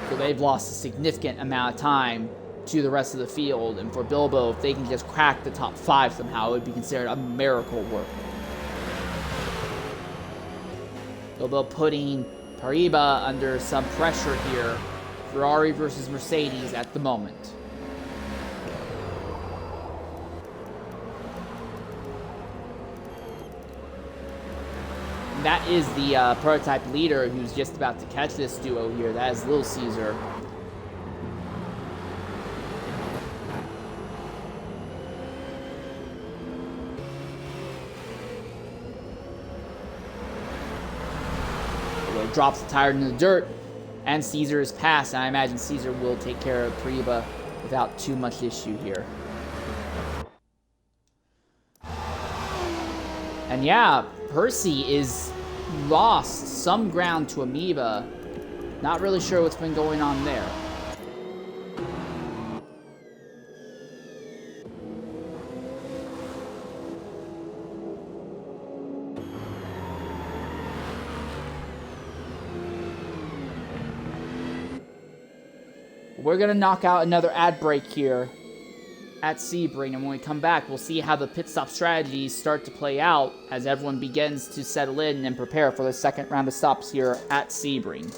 [SPEAKER 1] So they've lost a significant amount of time to the rest of the field, and for Bilbo, if they can just crack the top 5 somehow, it would be considered a miracle work. Bilbo putting Paribas under some pressure here. Ferrari versus Mercedes at the moment. And that is the prototype leader who's just about to catch this duo here. That is Little Caesar. Drops the tire into the dirt, and Caesar is passed, and I imagine Caesar will take care of Paribas without too much issue here. And yeah, Percy is lost some ground to Amoeba. Not really sure what's been going on there. We're going to knock out another ad break here at Sebring, and when we come back, we'll see how the pit stop strategies start to play out as everyone begins to settle in and prepare for the second round of stops here at Sebring.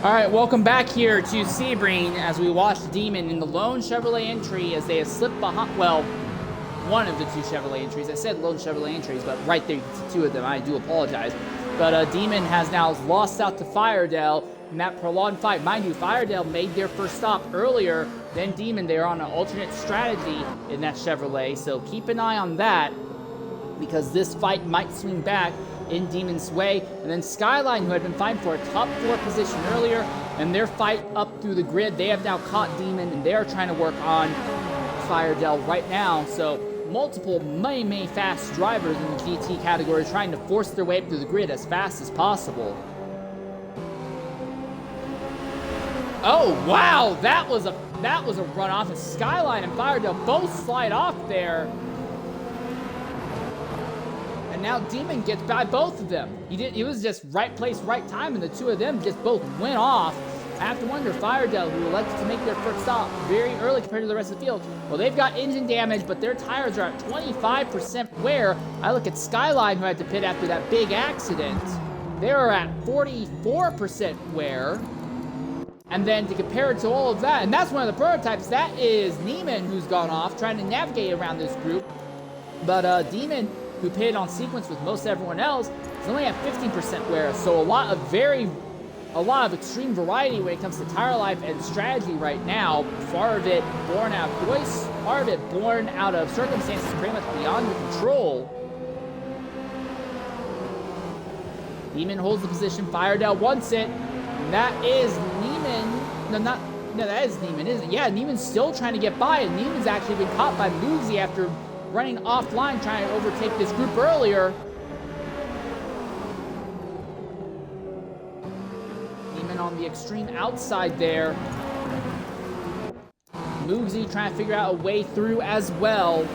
[SPEAKER 1] All right, welcome back here to Sebring as we watch Demon in the lone Chevrolet entry as they have slipped behind, well, one of the 2 Chevrolet entries. I said lone Chevrolet entries, but right there you can see 2 of them. I do apologize. But Demon has now lost out to Firedale in that prolonged fight. Mind you, Firedale made their first stop earlier than Demon. They are on an alternate strategy in that Chevrolet, so keep an eye on that because this fight might swing back in Demon's way. And then Skyline, who had been fighting for a top 4 position earlier, and their fight up through the grid, they have now caught Demon, and they are trying to work on Firedale right now. So multiple many fast drivers in the GT category trying to force their way up through the grid as fast as possible. Oh wow, that was a runoff, and Skyline and Firedale both slide off there. And now Demon gets by both of them. It was just right place, right time, and the 2 of them just both went off. I have to wonder, Firedale, who elected to make their first stop very early compared to the rest of the field, well, they've got engine damage, but their tires are at 25% wear. I look at Skyline, who had to pit after that big accident. They're at 44% wear. And then to compare it to all of that, and that's one of the prototypes, that is Neiman, who's gone off, trying to navigate around this group. But Demon, who pitted on sequence with most everyone else, is only at 15% wear. So a lot of extreme variety when it comes to tire life and strategy right now. Part of it born out of choice, part of it born out of circumstances pretty much beyond your control. Demon holds the position, Firedale wants it, and that is Neiman. No, that is Neiman, isn't it? Yeah, Neiman's still trying to get by, and Neiman's actually been caught by Moogsy after running offline trying to overtake this group earlier. Neiman on the extreme outside there. Moogsy trying to figure out a way through as well.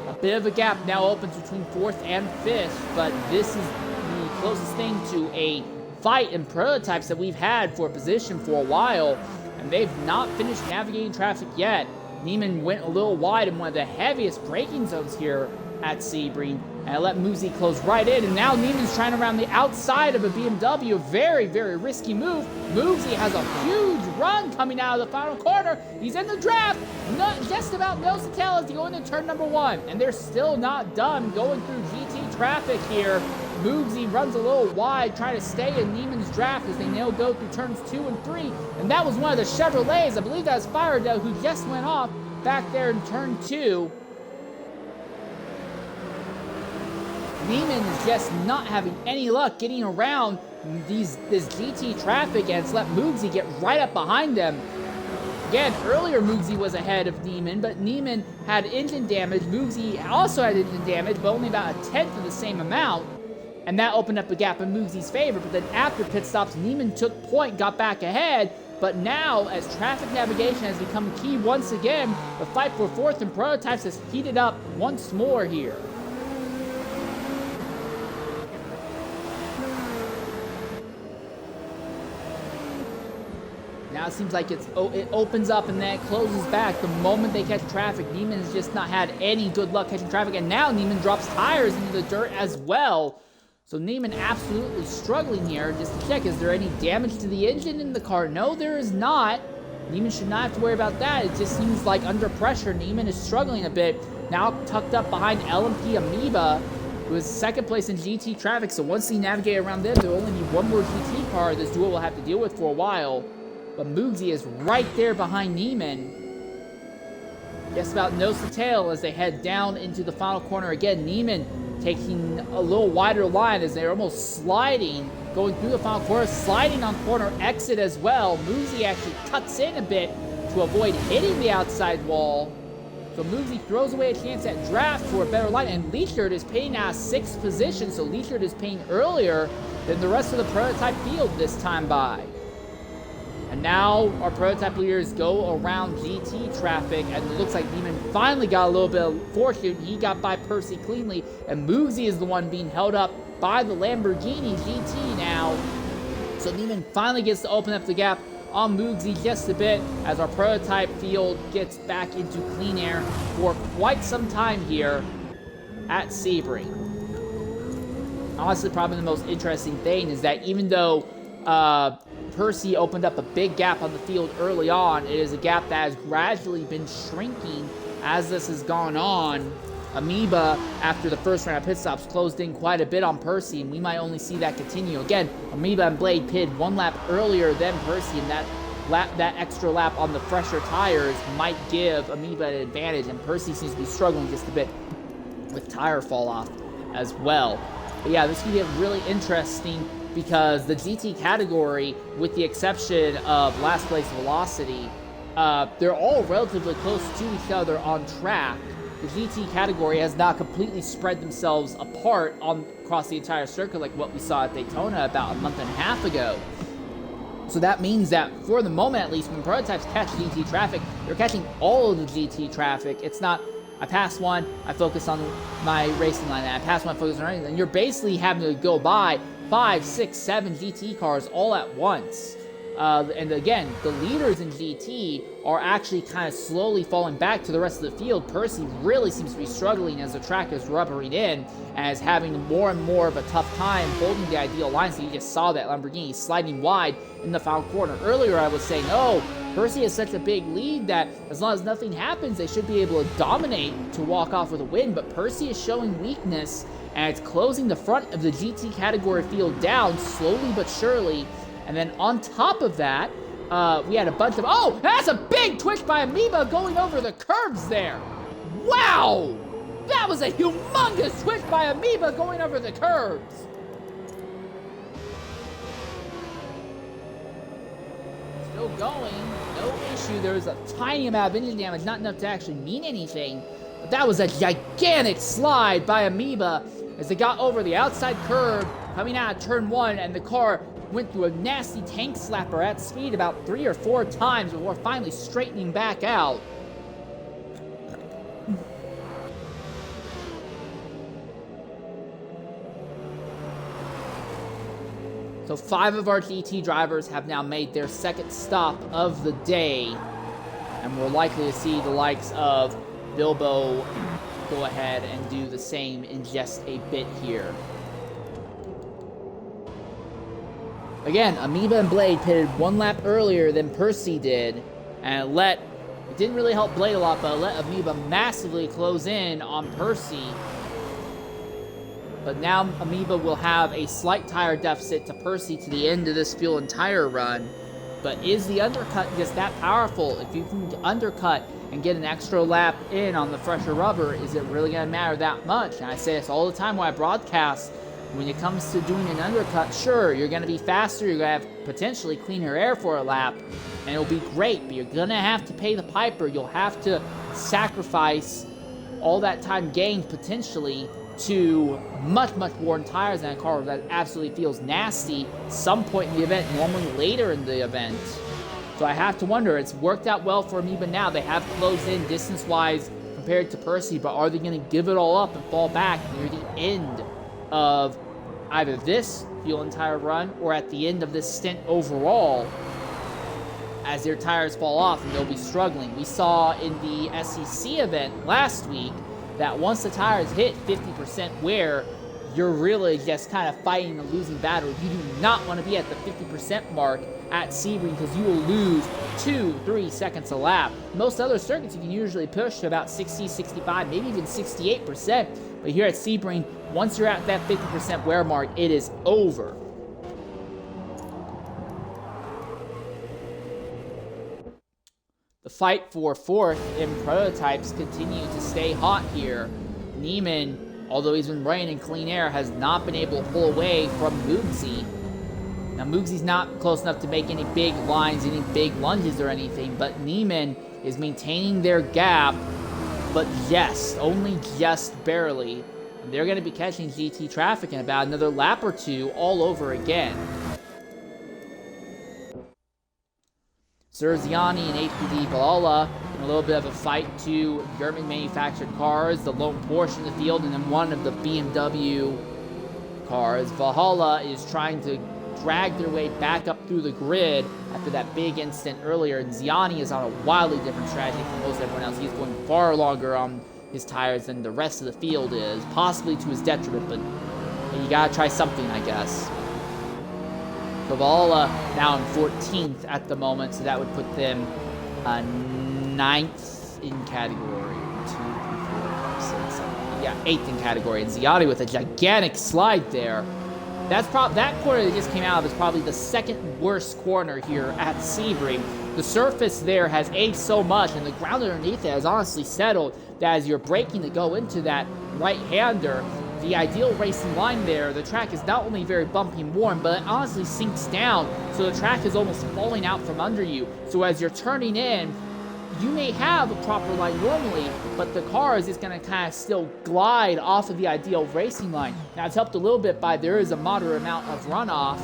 [SPEAKER 1] A bit of a gap now opens between 4th and 5th, but this is the closest thing to a fight in prototypes that we've had for a position for a while, and they've not finished navigating traffic yet. Neiman went a little wide in one of the heaviest braking zones here at Sebring, and let Moogsy close right in, and now Neiman's trying to round the outside of a BMW. A very, very risky move. Moogsy has a huge run coming out of the final corner. He's in the draft, just about nose to tail as he goes into turn number 1, and they're still not done going through GT traffic here. Moogsy runs a little wide, trying to stay in Neiman's draft as they now go through turns 2 and 3. And that was one of the Chevrolets, I believe that was Firedale, who just went off back there in turn 2. Neiman is just not having any luck getting around this GT traffic, and it's let Moogsy get right up behind them. Again, earlier Moogsy was ahead of Neiman, but Neiman had engine damage. Moogsy also had engine damage, but only about 1/10 of the same amount. And that opened up a gap in Moogsy's favor. But then after pit stops, Neiman took point, got back ahead. But now, as traffic navigation has become key once again, the fight for 4th and prototypes has heated up once more here. Now it seems like it opens up and then it closes back the moment they catch traffic. Neiman has just not had any good luck catching traffic, and now Neiman drops tires into the dirt as well. So Neiman absolutely struggling here. Just to check, is there any damage to the engine in the car? No, there is not. Neiman should not have to worry about that. It just seems like under pressure, Neiman is struggling a bit. Now tucked up behind LMP Amoeba, who is 2nd place in GT traffic. So once he navigates around them, there will only be one more GT car this duo will have to deal with for a while. But Moogsy is right there behind Neiman. Just about nose to tail as they head down into the final corner again. Neiman taking a little wider line as they're almost sliding, going through the final corner, sliding on corner exit as well. Moogsy actually cuts in a bit to avoid hitting the outside wall. So Moogsy throws away a chance at draft for a better line, and Leichert is paying out 6th position, so Leichert is paying earlier than the rest of the prototype field this time by. And now our prototype leaders go around GT traffic, and it looks like Neiman finally got a little bit of fortune. He got by Percy cleanly, and Moogsy is the one being held up by the Lamborghini GT now. So Neiman finally gets to open up the gap on Moogsy just a bit as our prototype field gets back into clean air for quite some time here at Sebring. Honestly, probably the most interesting thing is that even though Percy opened up a big gap on the field early on, it is a gap that has gradually been shrinking as this has gone on. Amoeba, after the first round of pit stops, closed in quite a bit on Percy, and we might only see that continue. Again, Amoeba and Blade pitted 1 lap earlier than Percy, and that extra lap on the fresher tires might give Amoeba an advantage, and Percy seems to be struggling just a bit with tire fall off as well. But yeah, this could be really interesting because the GT category, with the exception of last place Velocity, they're all relatively close to each other on track. The GT category has not completely spread themselves apart across the entire circuit like what we saw at Daytona about a month and a half ago. So that means that for the moment at least, when prototypes catch GT traffic, they're catching all of the GT traffic. It's not I pass one, I focus on my racing line, and I pass one, I focus on racing, and you're basically having to go by 5, 6, 7 GT cars all at once. And again, the leaders in GT are actually kind of slowly falling back to the rest of the field. Percy really seems to be struggling as the track is rubbering in, as having more and more of a tough time holding the ideal line. So you just saw that Lamborghini sliding wide in the final corner. Earlier I was saying, oh, Percy has such a big lead that as long as nothing happens, they should be able to dominate to walk off with a win. But Percy is showing weakness, and it's closing the front of the GT category field down slowly but surely. And then on top of that, we had a bunch of... Oh, that's a big twitch by Amoeba going over the curbs there. Wow! That was a humongous twitch by Amoeba going over the curbs. Still going. No issue. There was a tiny amount of engine damage, not enough to actually mean anything. But that was a gigantic slide by Amoeba as they got over the outside curb coming out of turn 1, and the car went through a nasty tank slapper at speed about 3 or 4 times before finally straightening back out. So 5 of our GT drivers have now made their second stop of the day, and we're likely to see the likes of Bilbo go ahead and do the same in just a bit here. Again, Amoeba and Blade pitted 1 lap earlier than Percy did, and it didn't really help Blade a lot, but it let Amoeba massively close in on Percy. But now Amoeba will have a slight tire deficit to Percy to the end of this fuel and tire run. But is the undercut just that powerful? If you can undercut and get an extra lap in on the fresher rubber, is it really going to matter that much? And I say this all the time when I broadcast. When it comes to doing an undercut, sure, you're going to be faster, you're going to have potentially cleaner air for a lap, and it'll be great, but you're going to have to pay the piper. You'll have to sacrifice all that time gained potentially to much, much worn tires in a car that absolutely feels nasty some point in the event, normally later in the event. So I have to wonder, it's worked out well for Amoeba now. They have closed in distance-wise compared to Percy, but are they going to give it all up and fall back near the end of either this fuel and tire run or at the end of this stint overall as their tires fall off and they'll be struggling? We saw in the SEC event last week that once the tires hit 50% wear, you're really just kind of fighting a losing battle. You do not want to be at the 50% mark at Sebring because you will lose 2-3 seconds a lap. Most other circuits you can usually push to about 60, 65, maybe even 68%. But here at Sebring, once you're at that 50% wear mark, it is over. The fight for 4th in prototypes continues to stay hot here. Neiman, although he's been running in clean air, has not been able to pull away from Moogsy. Now, Moogsy's not close enough to make any big lines, any big lunges or anything, but Neiman is maintaining their gap, but yes, only just barely. And they're going to be catching GT traffic in about another lap or 2 all over again. Serziani and APD Valhalla in a little bit of a fight, 2 German-manufactured cars, the lone Porsche in the field, and then one of the BMW cars. Valhalla is trying to drag their way back up through the grid after that big incident earlier, and Ziani is on a wildly different strategy from most everyone else. He's going far longer on his tires than the rest of the field is, possibly to his detriment, but you gotta try something, I guess. Valhalla now in 14th at the moment, so that would put them 9th in category. 1, 2, 3, 4, 5, 6, 7, 8. Yeah, 8th in category. And Ziotti with a gigantic slide there. That corner that just came out of is probably the second worst corner here at Sebring. The surface there has aged so much, and the ground underneath it has honestly settled that as you're braking to go into that right-hander, the ideal racing line there, the track is not only very bumpy and worn, but it honestly sinks down, so the track is almost falling out from under you. So as you're turning in, you may have a proper line normally, but the car is just going to kind of still glide off of the ideal racing line. Now, it's helped a little bit by there is a moderate amount of runoff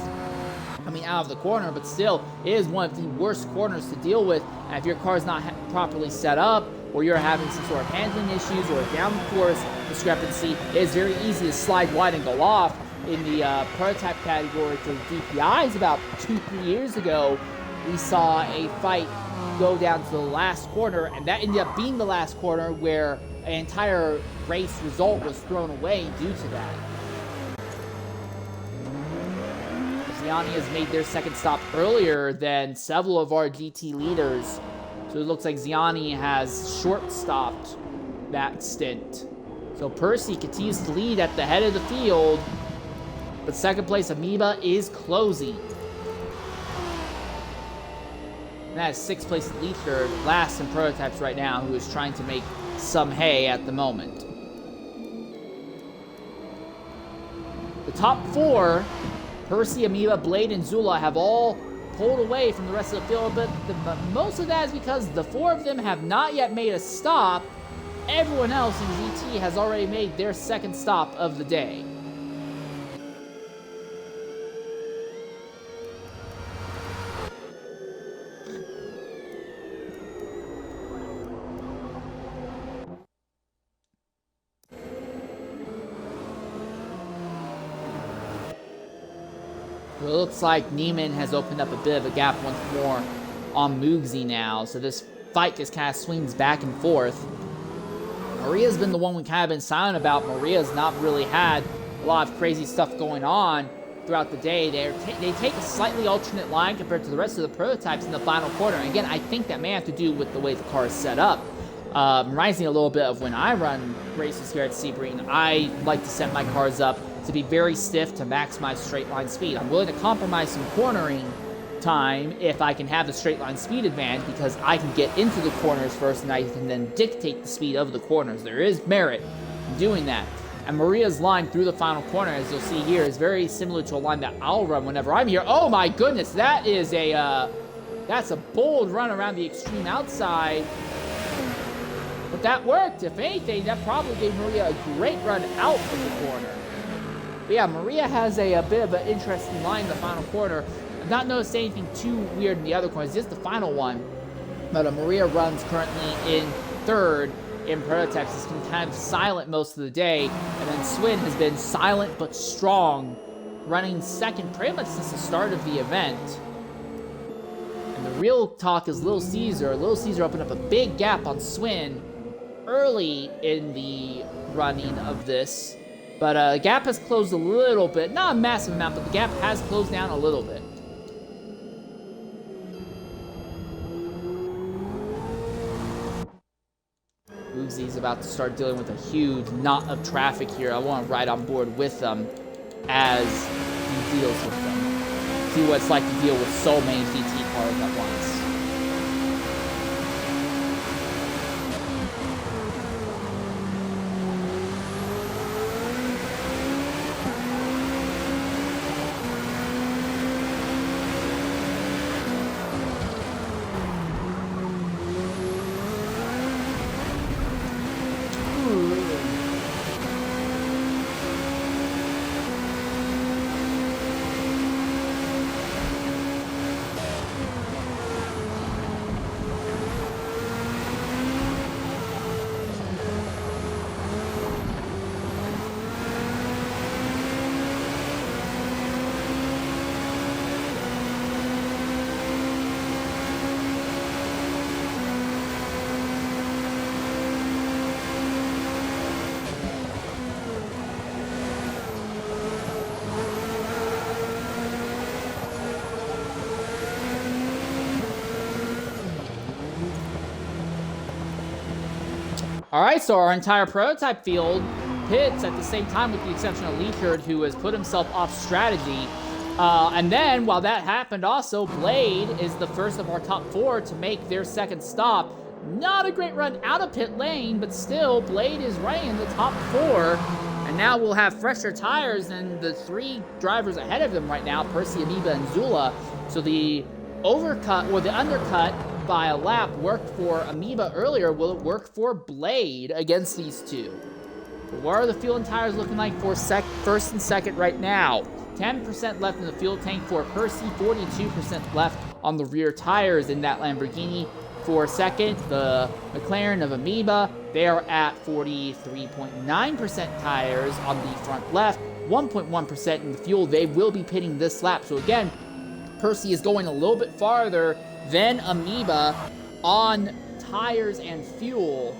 [SPEAKER 1] coming out of the corner, but still, it is one of the worst corners to deal with. And if your car is not properly set up, or you're having some sort of handling issues or a downforce discrepancy, it is very easy to slide wide and go off. In the prototype category for DPIs about 2-3 years ago, we saw a fight go down to the last corner, and that ended up being the last corner where an entire race result was thrown away due to that. Ziani has made their second stop earlier than several of our GT leaders, so it looks like Ziani has short-stopped that stint. So Percy continues to lead at the head of the field, but second place Amoeba is closing. And that is sixth place leader, last in prototypes right now, who is trying to make some hay at the moment. The top four, Percy, Amoeba, Blade, and Zula, have all pulled away from the rest of the field, but most of that is because the four of them have not yet made a stop. Everyone else in GT has already made their second stop of the day. It looks like Neiman has opened up a bit of a gap once more on Moogsy now, so this fight just kind of swings back and forth. Maria's been the one we kind of been silent about. Maria's not really had a lot of crazy stuff going on throughout the day. They take a slightly alternate line compared to the rest of the prototypes in the final corner. And again, I think that may have to do with the way the car is set up. Reminds me a little bit of when I run races here at Sebring. I like to set my cars up to be very stiff to maximize straight line speed. I'm willing to compromise some cornering time if I can have the straight line speed advantage, because I can get into the corners first and I can then dictate the speed of the corners. There is merit in doing that. And Maria's line through the final corner, as you'll see here, is very similar to a line that I'll run whenever I'm here. Oh my goodness, that is that's a bold run around the extreme outside. But that worked. If anything, that probably gave Maria a great run out of the corner. But yeah, Maria has a bit of an interesting line in the final corner. I've not noticed anything too weird in the other corners, just the final one. But Maria runs currently in third in prototypes. He's been kind of silent most of the day. And then Swin has been silent but strong, running second pretty much since the start of the event. And the real talk is Little Caesar. Little Caesar opened up a big gap on Swin early in the running of this. But the gap has closed a little bit. Not a massive amount, but the gap has closed down a little bit. Moogsy's about to start dealing with a huge knot of traffic here. I want to ride on board with them as he deals with them. See what it's like to deal with so many GT cars at once. Alright, so our entire prototype field pits at the same time with the exception of Leechard, who has put himself off strategy. And then, while that happened also, Blade is the first of our top four to make their second stop. Not a great run out of pit lane, but still, Blade is right in the top four. And now we'll have fresher tires than the three drivers ahead of them right now, Percy, Amoeba, and Zula. So the overcut, or the undercut, by a lap worked for Amoeba earlier. Will it work for Blade against these two? What are the fuel and tires looking like for first and second right now? 10% left in the fuel tank for Percy, 42% left on the rear tires in that Lamborghini, for second. The McLaren of Amoeba, they are at 43.9% tires on the front left, 1.1% in the fuel. They will be pitting this lap. So again, Percy is going a little bit farther than Amoeba on tires and fuel.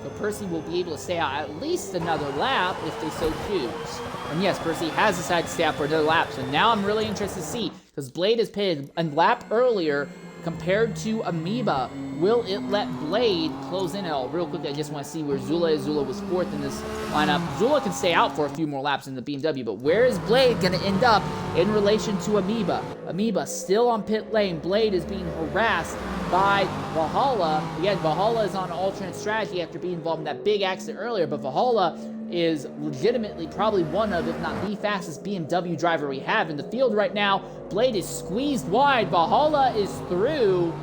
[SPEAKER 1] So Percy will be able to stay out at least another lap if they so choose. And yes, Percy has decided to stay out for another lap. So now I'm really interested to see, because Blade is pitted a lap earlier compared to Amoeba. Will it let Blade close in at all? Real quickly, I just want to see where Zula is. Zula was fourth in this lineup. Zula can stay out for a few more laps in the BMW, but where is Blade going to end up in relation to Amoeba? Amoeba still on pit lane. Blade is being harassed by Valhalla. Again, Valhalla is on an alternate strategy after being involved in that big accident earlier, but Valhalla is legitimately probably one of, if not the fastest BMW driver we have in the field right now. Blade is squeezed wide. Valhalla is through.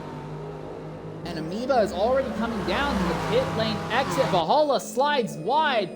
[SPEAKER 1] And Amoeba is already coming down to the pit lane exit. Valhalla slides wide.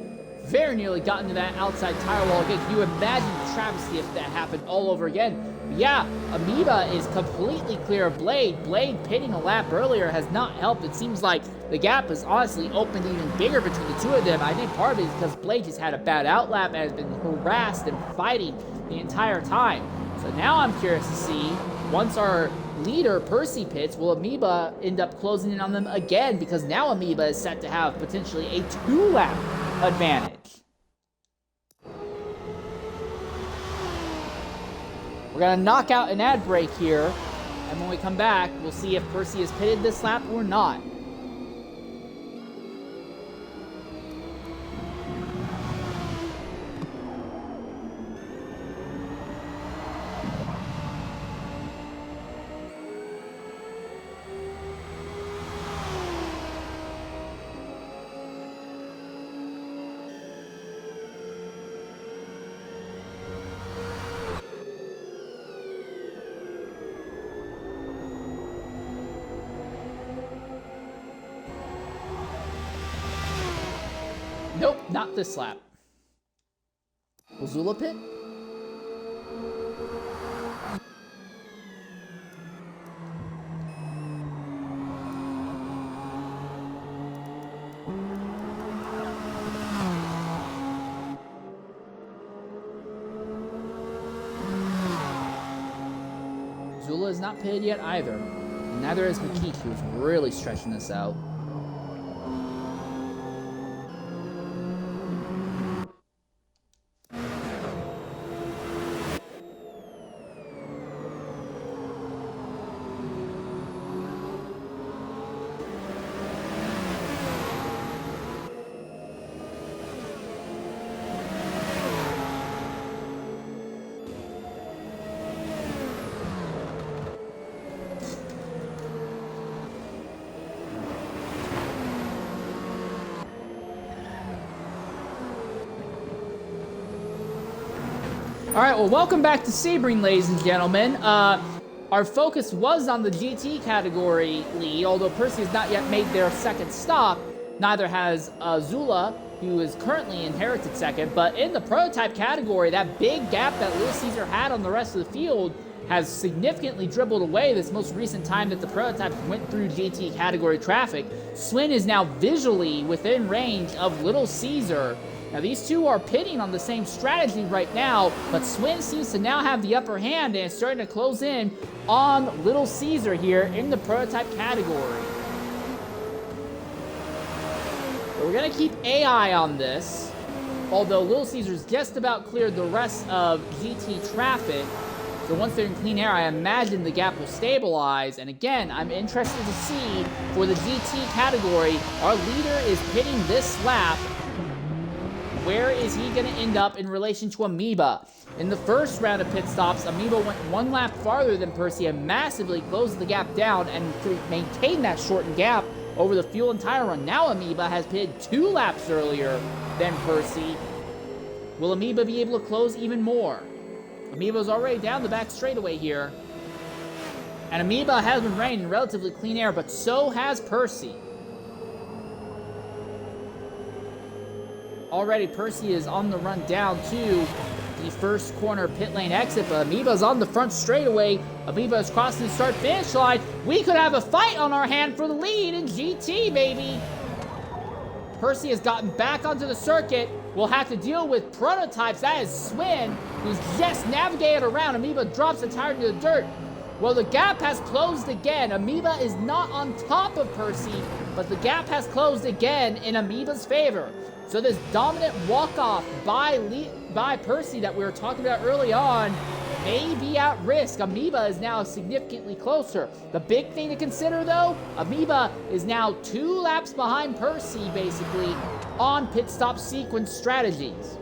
[SPEAKER 1] Very nearly got into that outside tire wall again. Can you imagine the travesty if that happened all over again? Yeah, Amoeba is completely clear of Blade. Blade pitting a lap earlier has not helped. It seems like the gap has honestly opened even bigger between the two of them. I think part of it is because Blade just had a bad outlap and has been harassed and fighting the entire time. So now I'm curious to see, once our leader Percy pits, will Amoeba end up closing in on them again? Because now Amoeba is set to have potentially a 2-lap advantage. We're going to knock out an ad break here, and when we come back, we'll see if Percy has pitted this lap or not. Nope, not this lap. Will Zula pit? Zula is not pitted yet either. Neither is McKeek, who's really stretching this out. All right, well, welcome back to Sebring, ladies and gentlemen. Our focus was on the GT category lead, although Percy has not yet made their second stop. Neither has Zula, who is currently inherited second. But in the prototype category, that big gap that Little Caesar had on the rest of the field has significantly dribbled away this most recent time that the prototype went through GT category traffic. Swin is now visually within range of Little Caesar. Now, these two are pitting on the same strategy right now, but Swin seems to now have the upper hand and is starting to close in on Little Caesar here in the prototype category. So we're going to keep AI on this, although Little Caesar's just about cleared the rest of GT traffic. So once they're in clean air, I imagine the gap will stabilize. And again, I'm interested to see for the GT category, our leader is pitting this lap. Where is he going to end up in relation to Amoeba? In the first round of pit stops, Amoeba went one lap farther than Percy and massively closed the gap down and maintained that shortened gap over the fuel and tire run. Now Amoeba has pitted 2 laps earlier than Percy. Will Amoeba be able to close even more? Amoeba's already down the back straightaway here. And Amoeba has been running in relatively clean air, but so has Percy. Already, Percy is on the run down to the first corner pit lane exit, but Amoeba's on the front straightaway. Amoeba is crossing the start-finish line. We could have a fight on our hand for the lead in GT, baby. Percy has gotten back onto the circuit. We'll have to deal with prototypes. That is Swin, who's just navigated around. Amoeba drops the tire into the dirt. Well, the gap has closed again. Amoeba is not on top of Percy, but the gap has closed again in Amoeba's favor. So this dominant walk-off by Percy that we were talking about early on may be at risk. Amoeba is now significantly closer. The big thing to consider, though, Amoeba is now 2 laps behind Percy, basically, on pit stop sequence strategies.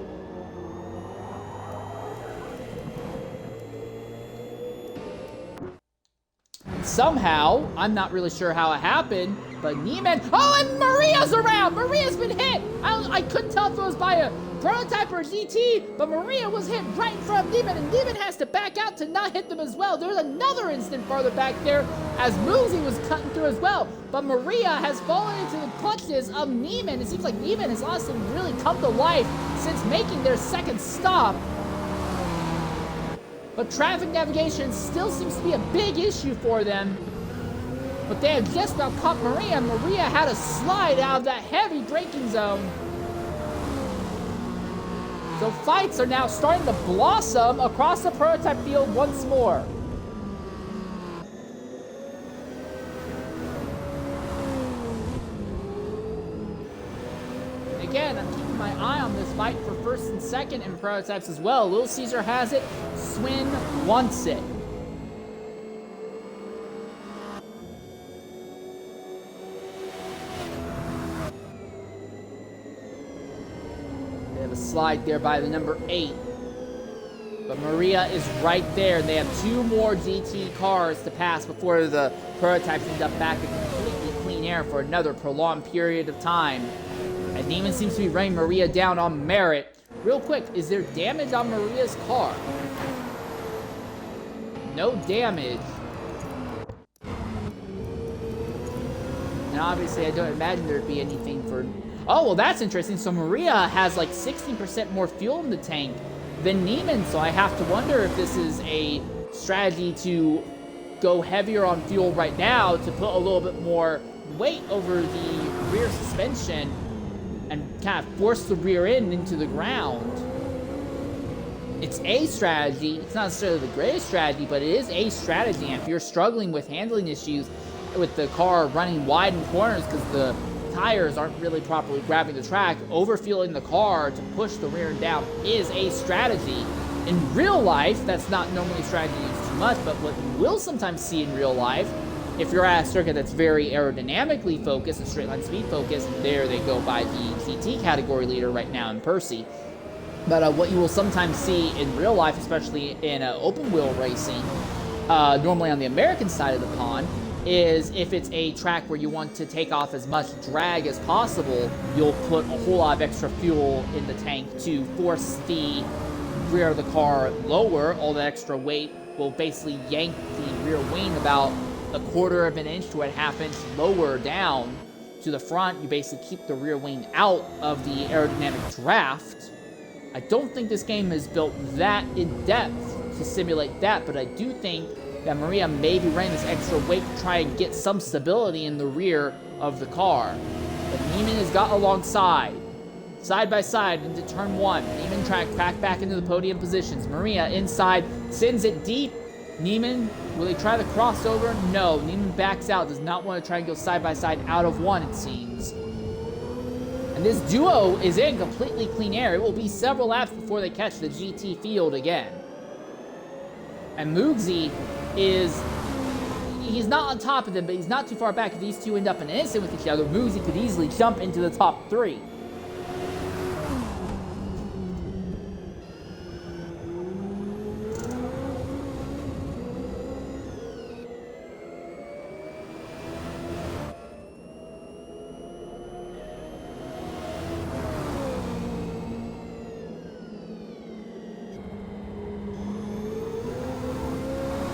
[SPEAKER 1] Somehow, I'm not really sure how it happened, but Niemann... Oh, and Maria's around! Maria's been hit! I couldn't tell if it was by a prototype or a GT, but Maria was hit right in front of Niemann, and Niemann has to back out to not hit them as well. There's another instant farther back there as Muzi was cutting through as well, but Maria has fallen into the clutches of Niemann. It seems like Niemann has honestly really come to life since making their second stop. But traffic navigation still seems to be a big issue for them. But they have just about caught Maria. Maria had to slide out of that heavy braking zone. So fights are now starting to blossom across the prototype field once more. Again, I'm keeping my eye on this fight for first and second in prototypes as well. Little Caesar has it. Swin wants it. They have a slide there by the number 8. But Maria is right there. They have 2 more GT cars to pass before the prototypes end up back in completely clean air for another prolonged period of time. And Niemann seems to be running Maria down on merit. Real quick, is there damage on Maria's car? No damage. And obviously I don't imagine there'd be anything for... Oh, well that's interesting. So Maria has like 16% more fuel in the tank than Niemann. So I have to wonder if this is a strategy to go heavier on fuel right now to put a little bit more weight over the rear suspension and kind of force the rear end into the ground. It's a strategy. It's not necessarily the greatest strategy, but it is a strategy. And if you're struggling with handling issues with the car running wide in corners because the tires aren't really properly grabbing the track, overfueling the car to push the rear end down is a strategy. In real life, that's not normally a strategy used too much, but what you will sometimes see in real life, if you're at a circuit that's very aerodynamically focused and straight line speed focused, there they go by the GT category leader right now in Percy. But what you will sometimes see in real life, especially in open wheel racing, normally on the American side of the pond, is if it's a track where you want to take off as much drag as possible, you'll put a whole lot of extra fuel in the tank to force the rear of the car lower. All the extra weight will basically yank the rear wing about a 1/4 of an inch to a 1/2 inch lower down to the front. You basically keep the rear wing out of the aerodynamic draft. I don't think this game is built that in depth to simulate that, but I do think that Maria may be running this extra weight to try and get some stability in the rear of the car. But Niemann has got alongside, side by side into turn 1. Niemann track back into the podium positions. Maria inside, sends it deep. Niemann, will they try the crossover? No, Niemann backs out, does not want to try and go side by side out of 1, it seems. And this duo is in completely clean air. It will be several laps before they catch the GT field again. And Muzi he's not on top of them, but he's not too far back. If these two end up in an instant with each other, Muzi could easily jump into the top 3.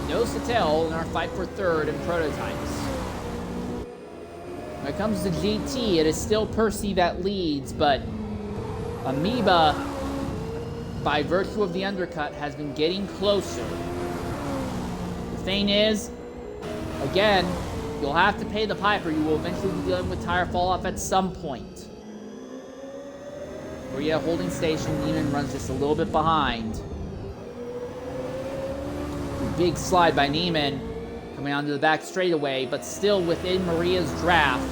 [SPEAKER 1] Nose to tail in our fight for third in prototypes. When it comes to GT, it is still Percy that leads, but Amoeba by virtue of the undercut, has been getting closer. The thing is, again, you'll have to pay the piper. You will eventually be dealing with tire fall off at some point. Maria holding station, Neiman runs just a little bit behind. Big slide by Neiman, coming onto the back straightaway, but still within Maria's draft.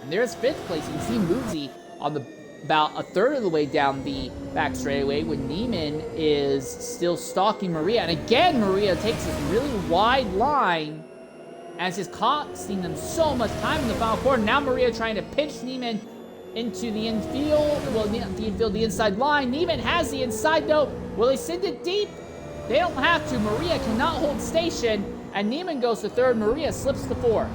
[SPEAKER 1] And there's 5th place. You can see Moosey on about a third of the way down the back straightaway when Neiman is still stalking Maria. And again, Maria takes this really wide line and it's just costing them so much time in the final quarter. Now Maria trying to pinch Neiman into the infield. Well, the infield, the inside line. Neiman has the inside though. Will he send it deep? They don't have to. Maria cannot hold station. And Neiman goes to 3rd. Maria slips to 4th.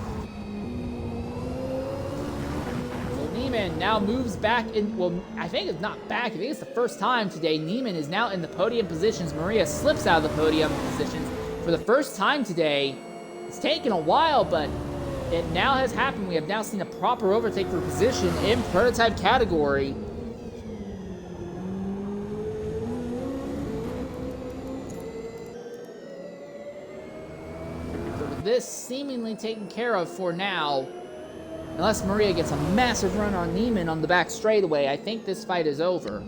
[SPEAKER 1] Neiman now moves back in, well, I think it's not back, I think it's the first time today. Neiman is now in the podium positions. Maria slips out of the podium positions for the first time today. It's taken a while, but it now has happened. We have now seen a proper overtake for position in prototype category. So with this seemingly taken care of for now, unless Maria gets a massive run on Neiman on the back straightaway, I think this fight is over.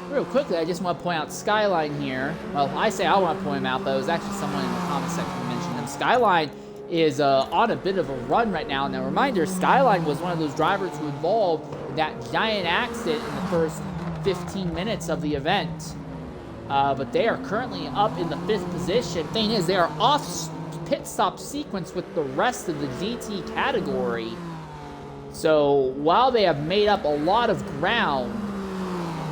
[SPEAKER 1] Real quickly, I just want to point out Skyline here. Well, I say I want to point him out, but it was actually someone in the comment section who mentioned him. Skyline is on a bit of a run right now. Now, reminder, Skyline was one of those drivers who involved in that giant accident in the first 15 minutes of the event. But they are currently up in the 5th position. Thing is, they are off pit stop sequence with the rest of the GT category. So while they have made up a lot of ground,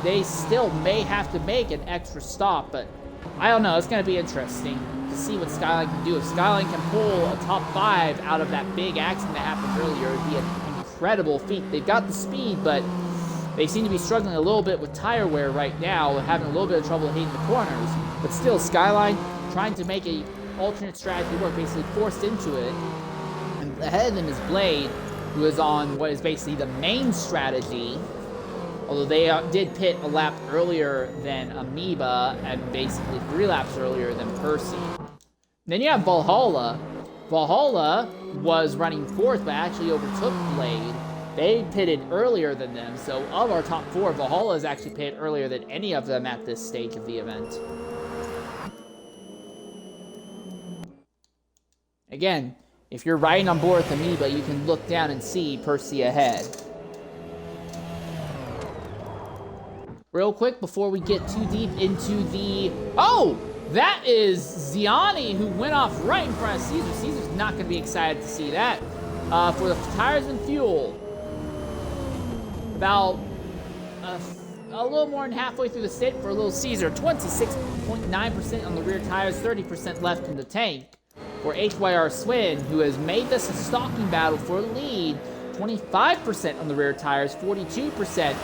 [SPEAKER 1] they still may have to make an extra stop. But I don't know. It's going to be interesting to see what Skyline can do. If Skyline can pull a top 5 out of that big accident that happened earlier, it would be an incredible feat. They've got the speed, but they seem to be struggling a little bit with tire wear right now, having a little bit of trouble hitting the corners. But still, Skyline trying to make an alternate strategy work, basically forced into it. And ahead of them is Blade, who is on what is basically the main strategy. Although they did pit a lap earlier than Amoeba and basically 3 laps earlier than Percy. Then you have Valhalla. Valhalla was running 4th, but actually overtook Blade. They pitted earlier than them, so of our top 4, Valhalla is actually pitted earlier than any of them at this stage of the event. Again, if you're riding on board with Amoeba, you can look down and see Percy ahead. Real quick, before we get too deep into the... Oh! That is Ziani, who went off right in front of Caesar. Caesar's not going to be excited to see that. For the tires and fuel, about a little more than halfway through the stint for Little Caesar. 26.9% on the rear tires, 30% left in the tank. For HYR Swin, who has made this a stalking battle for the lead, 25% on the rear tires, 42%.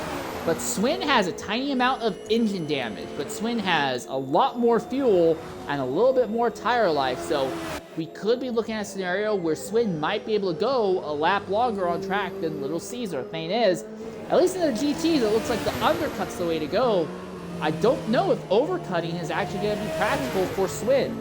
[SPEAKER 1] But Swin has a tiny amount of engine damage, but Swin has a lot more fuel and a little bit more tire life, so we could be looking at a scenario where Swin might be able to go a lap longer on track than Little Caesar. Thing is, at least in the GTs, it looks like the undercut's the way to go. I don't know if overcutting is actually going to be practical for Swin.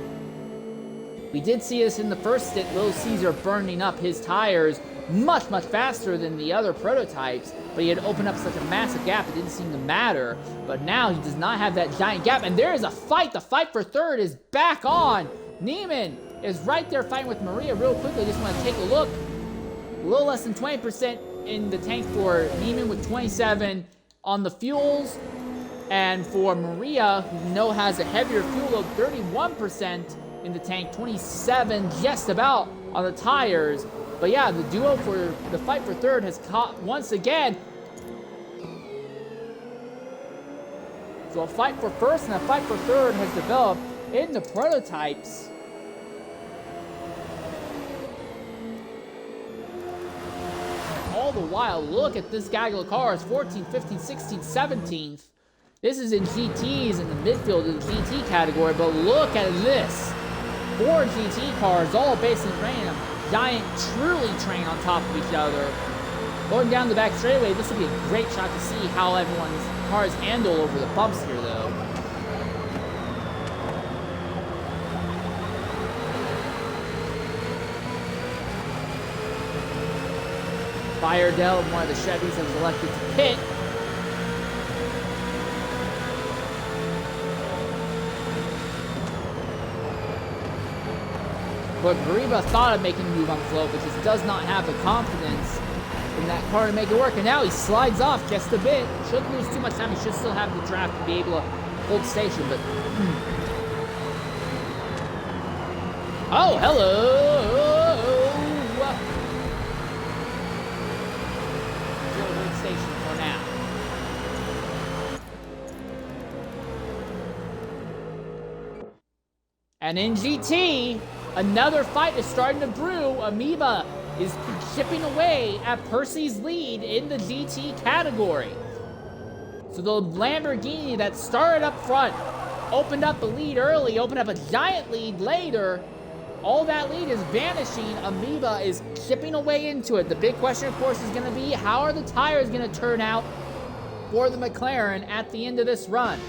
[SPEAKER 1] We did see this in the first stint, Little Caesar burning up his tires much, much faster than the other prototypes, but he had opened up such a massive gap, it didn't seem to matter. But now he does not have that giant gap, and there is a fight. The fight for 3rd is back on. Neiman is right there fighting with Maria. Real quickly, just want to take a look. A little less than 20% in the tank for Neiman with 27 on the fuels. And for Maria, who we know has a heavier fuel load, 31% in the tank, 27 just about on the tires. But yeah, the duo for the fight for 3rd has caught once again. So a fight for 1st and a fight for 3rd has developed in the prototypes. All the while, look at this gaggle of cars, 14th, 15th, 16th, 17th. This is in GTs in the midfield of the GT category, but look at this. 4 GT cars, all basically running a giant truly train on top of each other. Going down the back straightaway, this will be a great shot to see how everyone's cars handle over the bumps here, though. Firedell, one of the Chevys, has elected to pit. But Gariba thought of making a move on float, but just does not have the confidence in that car to make it work. And now he slides off just a bit. Shouldn't lose too much time. He should still have the draft to be able to hold station, but... Oh, hello! He'll hold station for now. And in GT, another fight is starting to brew. Amoeba is chipping away at Percy's lead in the GT category. So the Lamborghini that started up front, opened up a lead early, opened up a giant lead later. All that lead is vanishing. Amoeba is chipping away into it. The big question, of course, is going to be how are the tires going to turn out for the McLaren at the end of this run?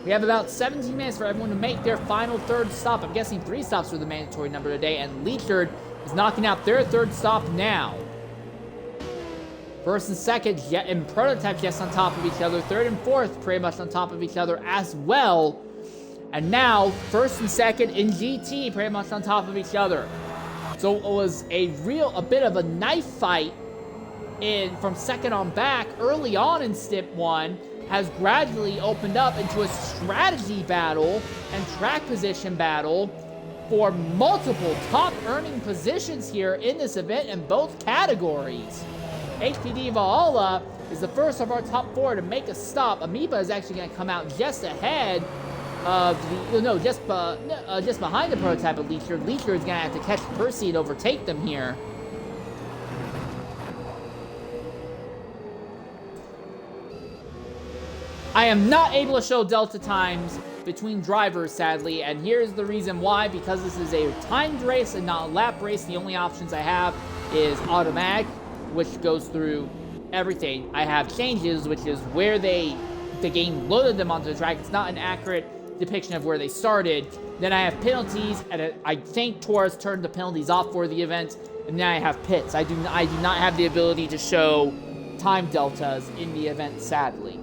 [SPEAKER 1] We have about 17 minutes for everyone to make their final third stop. I'm guessing 3 stops are the mandatory number today, and Leechard is knocking out their third stop now. First and second in prototype just on top of each other. Third and fourth pretty much on top of each other as well. And now first and second in GT pretty much on top of each other. So it was a bit of a knife fight from second on back early on in Stint 1. Has gradually opened up into a strategy battle and track position battle for multiple top earning positions here in this event in both categories. HPD Valhalla is the first of our top 4 to make a stop. Amoeba is actually going to come out just ahead of just behind the prototype of Leechard. Leechard is going to have to catch Percy and overtake them here. I am not able to show delta times between drivers, sadly, and here's the reason why. Because this is a timed race and not a lap race, the only options I have is automatic, which goes through everything. I have changes, which is where the game loaded them onto the track. It's not an accurate depiction of where they started. Then I have penalties, and I think TORA's turned the penalties off for the event, and then I have pits. I do not have the ability to show time deltas in the event, sadly.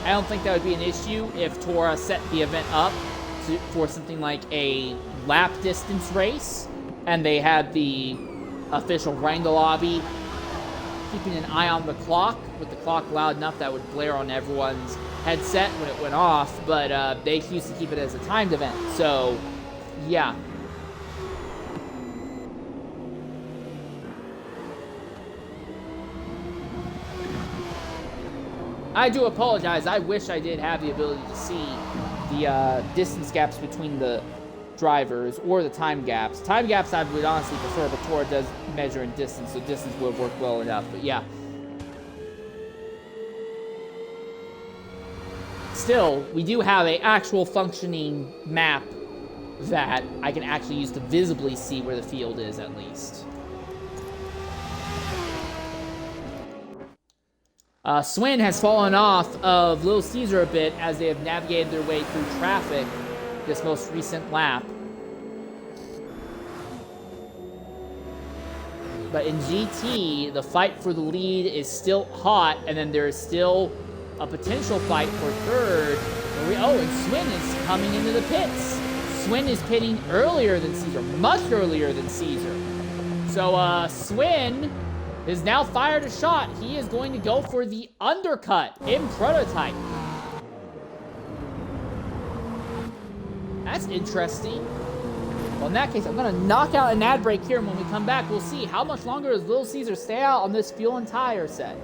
[SPEAKER 1] I don't think that would be an issue if TORA set the event up for something like a lap distance race, and they had the official Wrangle lobby keeping an eye on the clock, with the clock loud enough that would blare on everyone's headset when it went off, but they used to keep it as a timed event, so yeah. I do apologize. I wish I did have the ability to see the distance gaps between the drivers or the time gaps. Time gaps I would honestly prefer, but TORA does measure in distance, so distance would have worked well enough, but yeah. Still, we do have an actual functioning map that I can actually use to visibly see where the field is, at least. Swin has fallen off of Little Caesar a bit as they have navigated their way through traffic this most recent lap. But in GT, the fight for the lead is still hot, and then there is still a potential fight for third. And Swin is coming into the pits. Swin is pitting earlier than Caesar, much earlier than Caesar. So Swin is now fired a shot. He is going to go for the undercut in prototype. That's interesting. Well, in that case, I'm going to knock out an ad break here, and when we come back, we'll see how much longer does Little Caesar stay out on this fuel and tire set.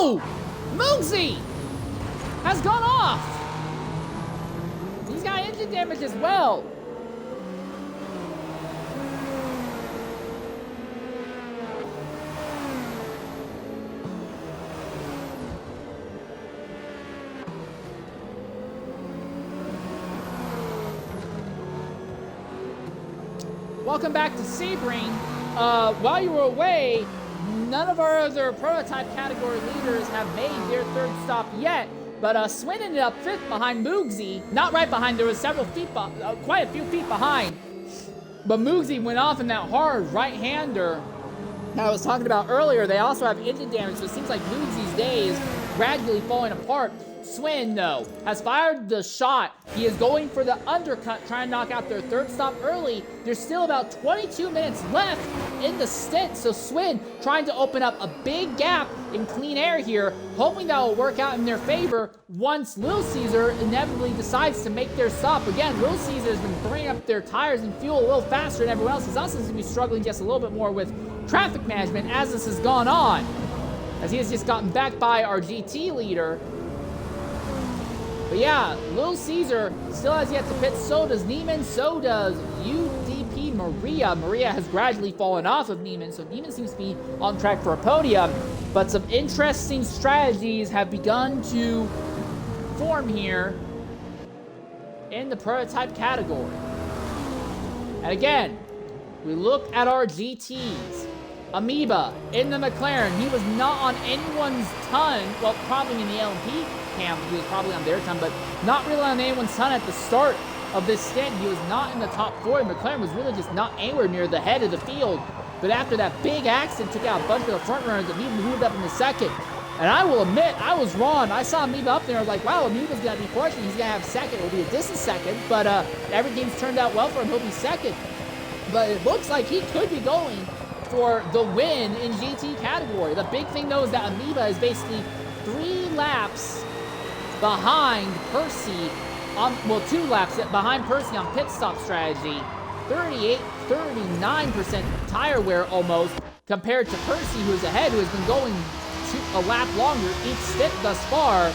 [SPEAKER 1] Oh! Moogsy has gone off. He's got engine damage as well. Welcome back to Sebring. While you were away, none of our other prototype category leaders have made their third stop yet, but Swin ended up 5th behind Moogsy. Not right behind, there was several feet, quite a few feet behind. But Moogsy went off in that hard right-hander that I was talking about earlier. They also have engine damage, so it seems like Moogsy's day is gradually falling apart. Swin, though, has fired the shot. He is going for the undercut, trying to knock out their third stop early. There's still about 22 minutes left in the stint, so Swin trying to open up a big gap in clean air here, hoping that will work out in their favor once Little Caesar inevitably decides to make their stop. Again, Little Caesar has been burning up their tires and fuel a little faster than everyone else. He's also going to be struggling just a little bit more with traffic management as this has gone on, as he has just gotten back by our GT leader. But yeah, Little Caesar still has yet to pit. So does Neiman, so does UDP Maria. Maria has gradually fallen off of Neiman, so Neiman seems to be on track for a podium. But some interesting strategies have begun to form here in the prototype category. And again, we look at our GTs. Amoeba in the McLaren, he was not on anyone's ton, well, probably in the LMP camp, he was probably on their ton, but not really on anyone's ton at the start of this stint. He was not in the top 4. McLaren was really just not anywhere near the head of the field. But after that big accident took out a bunch of the front runners, Amoeba moved up in the second. And I will admit, I was wrong. I saw Amoeba up there, I was like, wow, Amoeba's gonna be fortunate, he's gonna have second. It'll be a distant second, but everything's turned out well for him, he'll be second. But it looks like he could be going for the win in GT category. The big thing though is that Amoeba is basically 3 laps behind Percy on, well, 2 laps behind Percy on pit stop strategy. 39% tire wear almost, compared to Percy, who is ahead, who has been going a lap longer each stint thus far.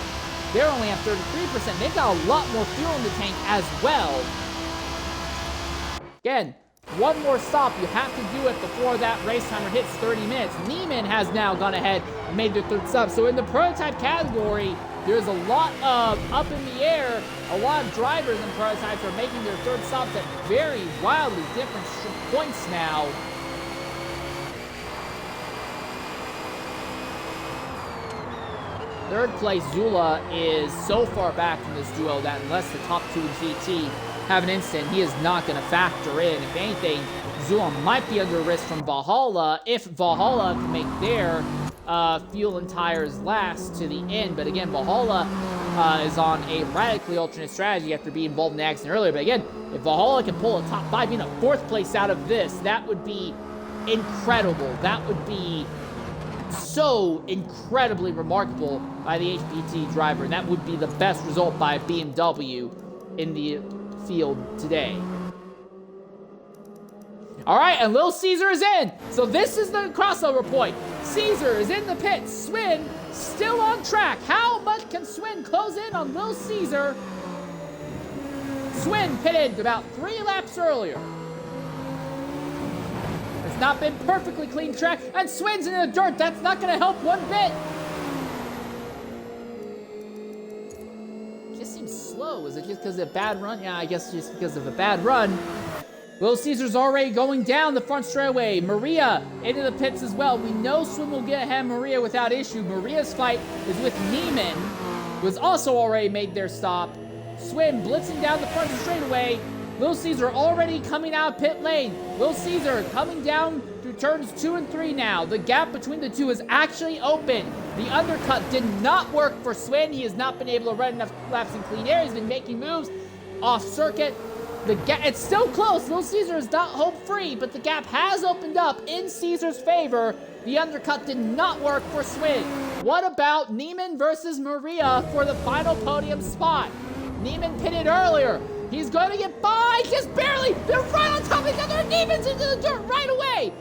[SPEAKER 1] They're only at 33%. They've got a lot more fuel in the tank as well. Again, one more stop, you have to do it before that race timer hits 30 minutes. Neiman has now gone ahead and made their third stop. So in the prototype category, there's a lot of up in the air. A lot of drivers and prototypes are making their third stops at very wildly different points now. Third place, Zula, is so far back from this duo that unless the top 2 in GT have an instant, he is not going to factor in. If anything, Zula might be under risk from Valhalla if Valhalla can make their fuel and tires last to the end. But again, Valhalla is on a radically alternate strategy after being involved in the accident earlier. But again, if Valhalla can pull a top 5, being a 4th place out of this, that would be incredible. That would be so incredibly remarkable by the HPT driver, and that would be the best result by BMW in the field today. All right, and Little Caesar is in. So this is the crossover point. Caesar is in the pits. Swin still on track. How much can Swin close in on Little Caesar? Swin pitted about 3 laps earlier. It's not been perfectly clean track, and Swin's in the dirt. That's not going to help one bit. Just seems slow. Is it just because of a bad run? Yeah, I guess just because of a bad run. Little Caesar's already going down the front straightaway. Maria into the pits as well. We know Swin will get ahead of Maria without issue. Maria's fight is with Neiman, who has also already made their stop. Swin blitzing down the front straightaway. Little Caesar already coming out of pit lane. Little Caesar coming down through turns 2 and 3 now. The gap between the two is actually open. The undercut did not work for Swin. He has not been able to run enough laps in clean air. He's been making moves off circuit. It's still close. Little Caesar is not hope-free, but the gap has opened up in Caesar's favor. The undercut did not work for Swin. What about Neiman versus Maria for the final podium spot? Neiman pitted earlier. He's going to get by, just barely. They're right on top of each other, and Neiman's into the dirt right away.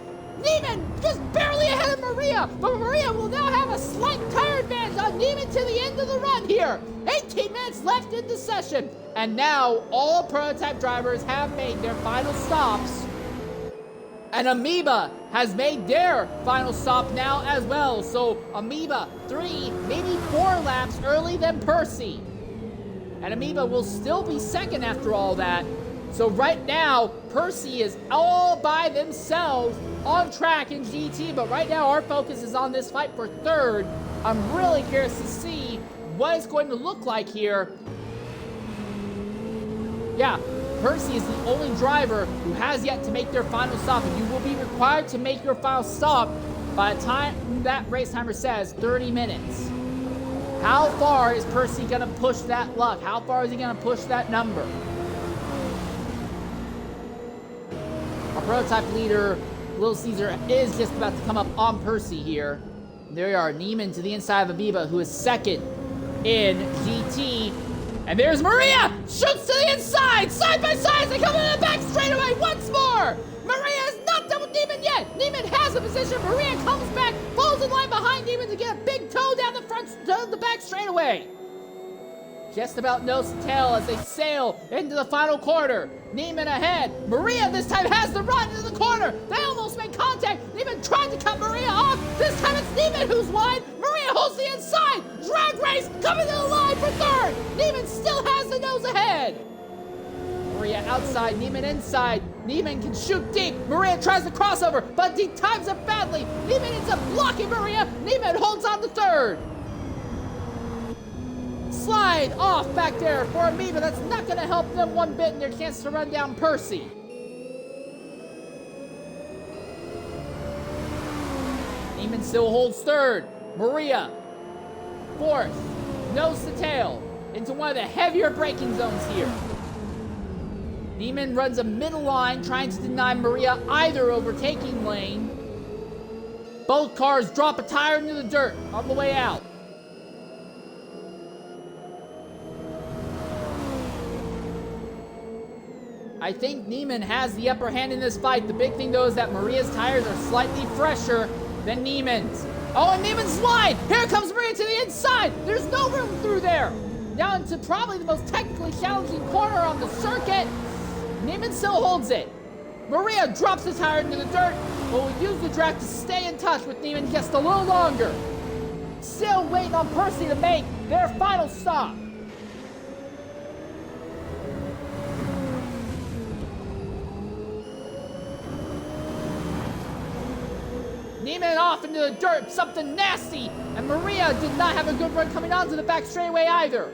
[SPEAKER 1] Neiman just barely ahead of Maria, but Maria will now have a slight tire advantage. Neiman to the end of the run here. 18 minutes left in the session. And now all prototype drivers have made their final stops. And Amoeba has made their final stop now as well. So Amoeba 3, maybe 4 laps early than Percy. And Amoeba will still be second after all that. So right now, Percy is all by themselves on track in GT. But right now, our focus is on this fight for third. I'm really curious to see what it's going to look like here. Yeah, Percy is the only driver who has yet to make their final stop. And you will be required to make your final stop by the time that race timer says 30 minutes. How far is Percy going to push that luck? How far is he going to push that number? Our prototype leader, Little Caesar, is just about to come up on Percy here. There you are, Neiman to the inside of Amoeba, who is second in GT. And there's Maria! Shoots to the inside! Side by side as they come into the back straightaway once more! Maria is not done with Neiman yet! Neiman has a position. Maria comes back, falls in line behind Neiman to get a big toe down the front, the back straightaway. Just about nose to tail as they sail into the final quarter. Neiman ahead. Maria this time has the run into the corner. They almost made contact. Neiman tried to cut Maria off. This time it's Neiman who's wide. Maria holds the inside. Drag race coming to the line for third. Neiman still has the nose ahead. Maria outside, Neiman inside. Neiman can shoot deep. Maria tries the crossover, but he times it badly. Neiman ends up blocking Maria. Neiman holds on to third. Slide off back there for Amoeba. That's not going to help them one bit in their chance to run down Percy. Neiman still holds third. Maria, fourth. Nose to tail into one of the heavier braking zones here. Neiman runs a middle line trying to deny Maria either overtaking lane. Both cars drop a tire into the dirt on the way out. I think Neiman has the upper hand in this fight. The big thing, though, is that Maria's tires are slightly fresher than Neiman's. Oh, and Neiman's wide! Here comes Maria to the inside! There's no room through there! Down to probably the most technically challenging corner on the circuit. Neiman still holds it. Maria drops the tire into the dirt, but will use the drag to stay in touch with Neiman just a little longer. Still waiting on Percy to make their final stop. Neiman off into the dirt, something nasty, and Maria did not have a good run coming onto the back straightaway either.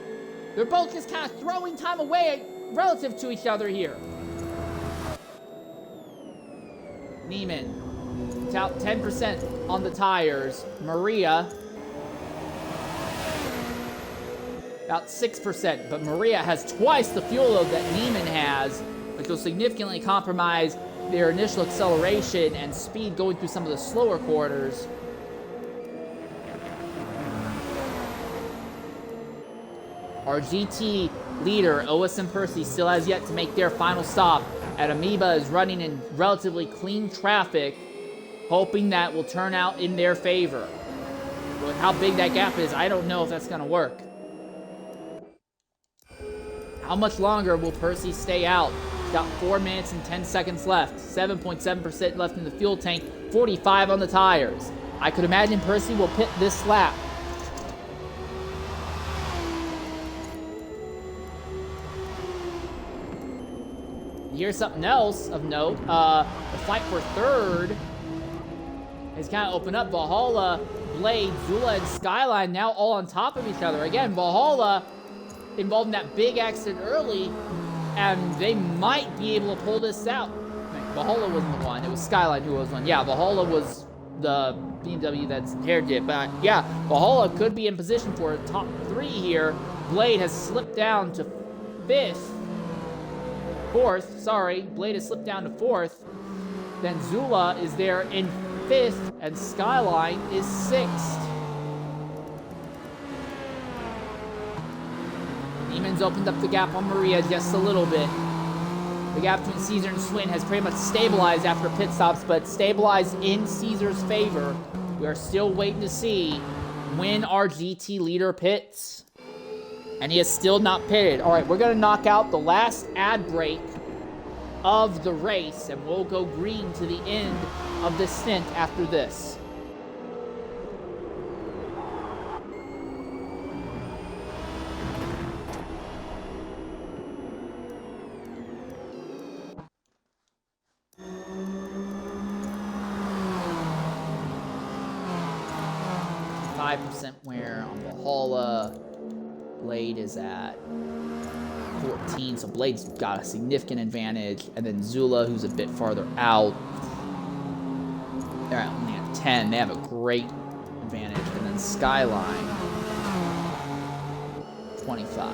[SPEAKER 1] They're both just kind of throwing time away relative to each other here. Neiman, out 10% on the tires. Maria, about 6%, but Maria has twice the fuel load that Neiman has, which will significantly compromise their initial acceleration and speed going through some of the slower quarters. Our GT leader, OSM Percy, still has yet to make their final stop, and Amoeba is running in relatively clean traffic, hoping that will turn out in their favor. But with how big that gap is, I don't know if that's going to work. How much longer will Percy stay out? He's got 4 minutes and 10 seconds left. 7.7% left in the fuel tank. 45 on the tires. I could imagine Percy will pit this lap. Here's something else of note. The fight for third has kind of opened up. Valhalla, Blade, Zula, and Skyline now all on top of each other. Again, Valhalla involved in that big accident early, and they might be able to pull this out. Valhalla wasn't the one. It was Skyline who was one. Yeah, Valhalla was the BMW that's inherited it. But yeah, Valhalla could be in position for a top 3 here. Blade has slipped down to 4th, sorry. Blade has slipped down to 4th. Then Zula is there in 5th, and Skyline is 6th. Neiman's opened up the gap on Maria just a little bit. The gap between Caesar and Swin has pretty much stabilized after pit stops, but stabilized in Caesar's favor. We are still waiting to see when our GT leader pits. And he is still not pitted. All right, we're going to knock out the last ad break of the race, and we'll go green to the end of the stint after this. Percent wear on Valhalla. Blade is at 14, so Blade's got a significant advantage. And then Zula, who's a bit farther out, they're only at 10. They have a great advantage. And then Skyline, 25.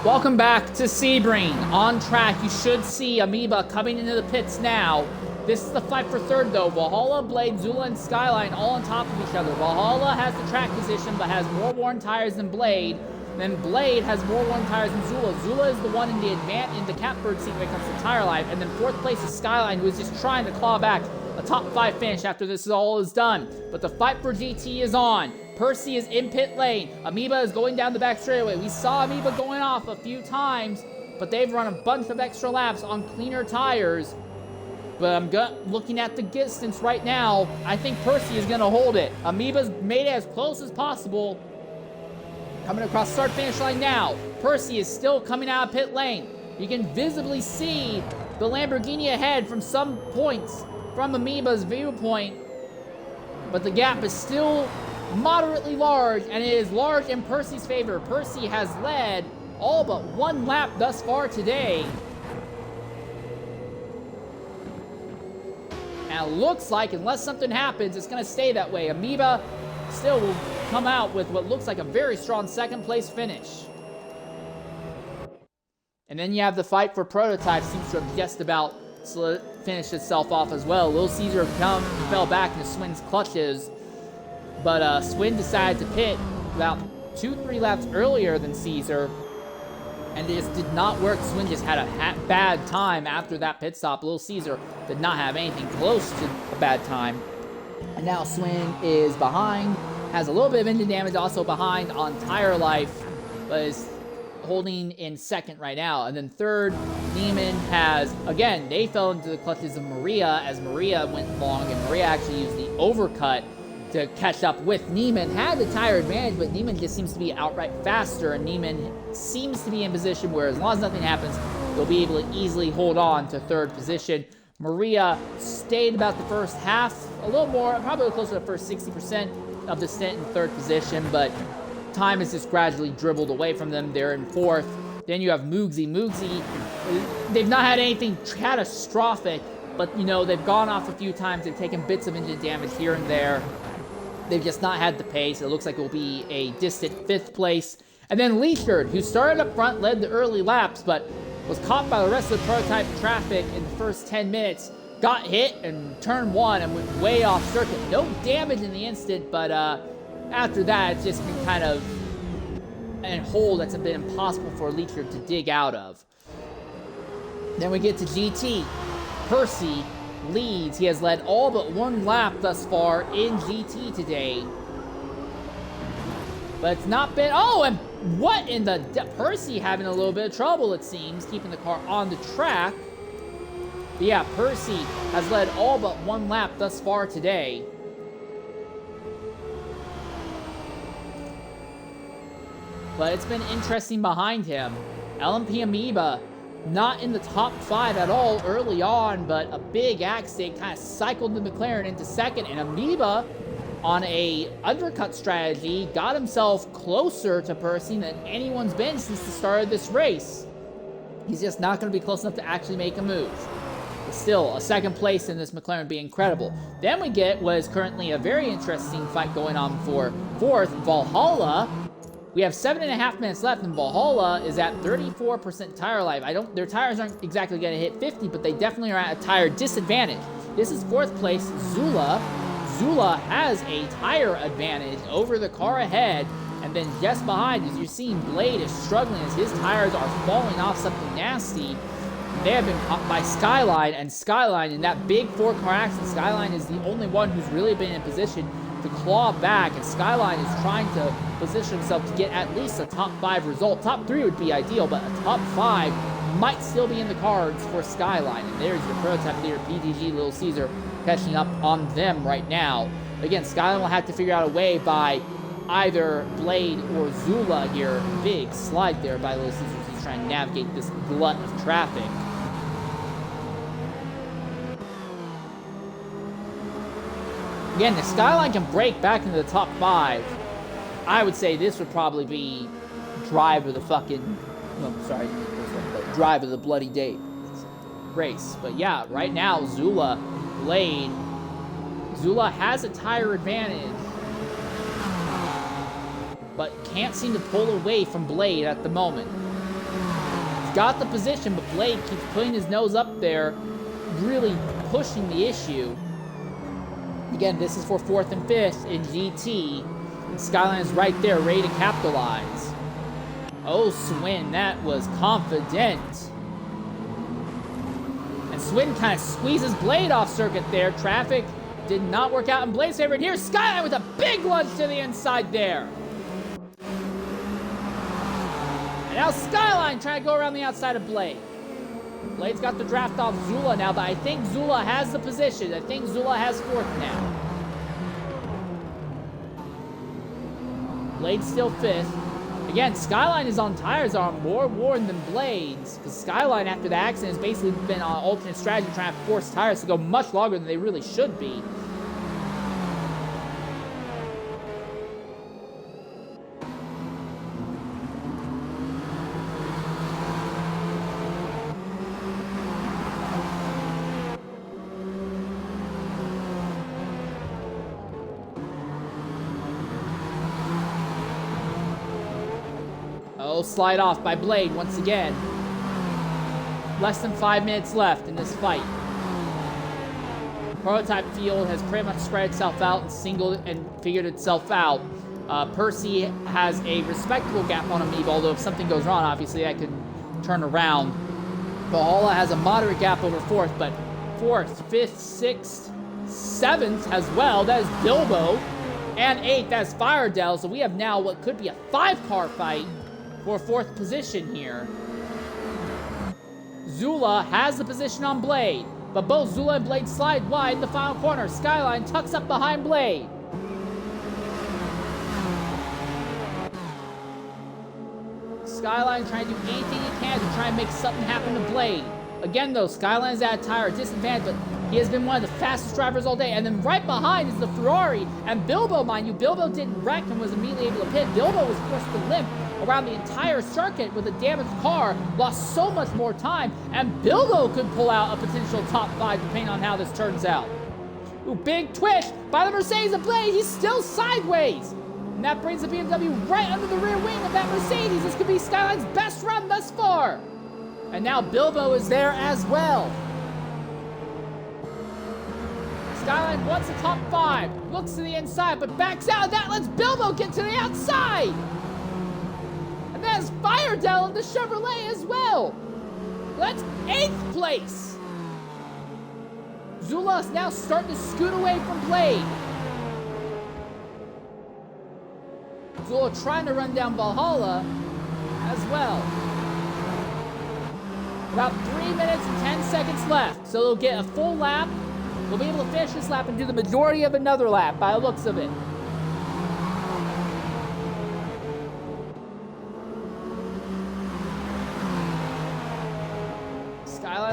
[SPEAKER 1] Welcome back to Sebring. On track, you should see Amoeba coming into the pits now. This is the fight for third, though. Valhalla, Blade, Zula, and Skyline all on top of each other. Valhalla has the track position, but has more worn tires than Blade. Then Blade has more worn tires than Zula. Zula is the one in the catbird seat when it comes to tire life. And then fourth place is Skyline, who is just trying to claw back a top 5 finish after this all is done. But the fight for GT is on. Percy is in pit lane. Amoeba is going down the back straightaway. We saw Amoeba going off a few times, but they've run a bunch of extra laps on cleaner tires. But I'm looking at the distance right now. I think Percy is going to hold it. Amoeba's made it as close as possible. Coming across start-finish line now. Percy is still coming out of pit lane. You can visibly see the Lamborghini ahead from some points from Amoeba's viewpoint. But the gap is still moderately large, and it is large in Percy's favor. Percy has led all but one lap thus far today. And it looks like, unless something happens, it's going to stay that way. Amoeba still will come out with what looks like a very strong second place finish. And then you have the fight for prototype. Seems to have just about finished itself off as well. Little Caesar fell back into Swin's clutches. But Swin decided to pit about 2-3 laps earlier than Caesar. And this did not work. Swin just had a bad time after that pit stop. Little Caesar did not have anything close to a bad time. And now Swin is behind. Has a little bit of engine damage also behind on tire life. But is holding in second right now. And then third, Neiman has, again, they fell into the clutches of Maria as Maria went long. And Maria actually used the overcut to catch up with Neiman. Had the tire advantage, but Neiman just seems to be outright faster, and Neiman seems to be in position where as long as nothing happens, they'll be able to easily hold on to third position. Maria stayed about the first half, a little more, probably closer to the first 60% of the stint in third position, but time has just gradually dribbled away from them. They're in fourth. Then you have Moogsy. Moogsy, they've not had anything catastrophic, but, you know, they've gone off a few times. They've taken bits of engine damage here and there. They've just not had the pace. It looks like it will be a distant fifth place. And then Leachard, who started up front, led the early laps, but was caught by the rest of the prototype traffic in the first 10 minutes. Got hit in turn 1 and went way off circuit. No damage in the instant, but after that, it's just been kind of a hole that's been impossible for Leachard to dig out of. Then we get to GT. Percy leads. He has led all but one lap thus far in GT today. But it's not been... Oh, and what in the... Percy having a little bit of trouble, it seems, keeping the car on the track. But yeah, Percy has led all but one lap thus far today. but it's been interesting behind him. LMP Amoeba, not in the top 5 at all early on, but a big accident kind of cycled the McLaren into second, and Amoeba, on a undercut strategy, got himself closer to Percy than anyone's been since the start of this race. He's just not going to be close enough to actually make a move. But still, a second place in this McLaren would be incredible. Then we get what is currently a very interesting fight going on for fourth, Valhalla. We have 7.5 minutes left, and Valhalla is at 34% tire life. Their tires aren't exactly going to hit 50, but they definitely are at a tire disadvantage. This is fourth place, Zula. Zula has a tire advantage over the car ahead, and then just behind, as you're seeing, Blade is struggling as his tires are falling off something nasty. They have been caught by Skyline, and Skyline, in that big 4-car accident, Skyline is the only one who's really been in position to claw back, and Skyline is trying to position himself to get at least a top 5 result. Top 3 would be ideal, but a top 5 might still be in the cards for Skyline. And there's your prototype leader, PTG Little Caesar, catching up on them right now. Again, Skyline will have to figure out a way by either Blade or Zula here. Big slide there by Little Caesar as he's trying to navigate this glut of traffic. Again, if Skyline can break back into the top 5, I would say this would probably be drive of the fucking... No, sorry. Drive of the bloody day race. But yeah, right now, Zula, Blade... Zula has a tire advantage, but can't seem to pull away from Blade at the moment. He's got the position, but Blade keeps putting his nose up there, really pushing the issue. Again, this is for 4th and 5th in GT. And Skyline is right there, ready to capitalize. Oh, Swin, that was confident. And Swin kind of squeezes Blade off circuit there. Traffic did not work out in Blade's favor. And here's Skyline with a big lunge to the inside there. And now Skyline trying to go around the outside of Blade. Blade's got the draft off Zula now, but I think Zula has the position. I think Zula has 4th now. Blade's still 5th. Again, Skyline is on tires that are more worn than Blade's, because Skyline, after the accident, has basically been on alternate strategy trying to force tires to go much longer than they really should be. Oh, slide off by Blade once again. Less than 5 minutes left in this fight. Prototype field has pretty much spread itself out and figured itself out. Percy has a respectable gap on Amoeba, although if something goes wrong, obviously that could turn around. Valhalla has a moderate gap over 4th, but 4th, 5th, 6th, 7th as well. That is Bilbo. And 8th, that's Firedell. So we have now what could be a 5-car fight for 4th position here. Zula has the position on Blade, but both Zula and Blade slide wide in the final corner. Skyline tucks up behind Blade. Skyline trying to do anything he can to try and make something happen to Blade. Again, though, Skyline's at a tire disadvantage, but he has been one of the fastest drivers all day. And then right behind is the Ferrari. And Bilbo, mind you, Bilbo didn't wreck and was immediately able to pit. Bilbo was forced to limp around the entire circuit with a damaged car, lost so much more time, and Bilbo could pull out a potential top 5 depending on how this turns out. Ooh, big twist by the Mercedes of Blade. He's still sideways. And that brings the BMW right under the rear wing of that Mercedes. This could be Skyline's best run thus far. And now Bilbo is there as well. Skyline wants a top 5, looks to the inside, but backs out. That lets Bilbo get to the outside. And that's Firedell in the Chevrolet as well. That's 8th place. Zula's now starting to scoot away from Blade. Zula trying to run down Valhalla as well. About 3 minutes and 10 seconds left, so they'll get a full lap. They'll be able to finish this lap and do the majority of another lap by the looks of it.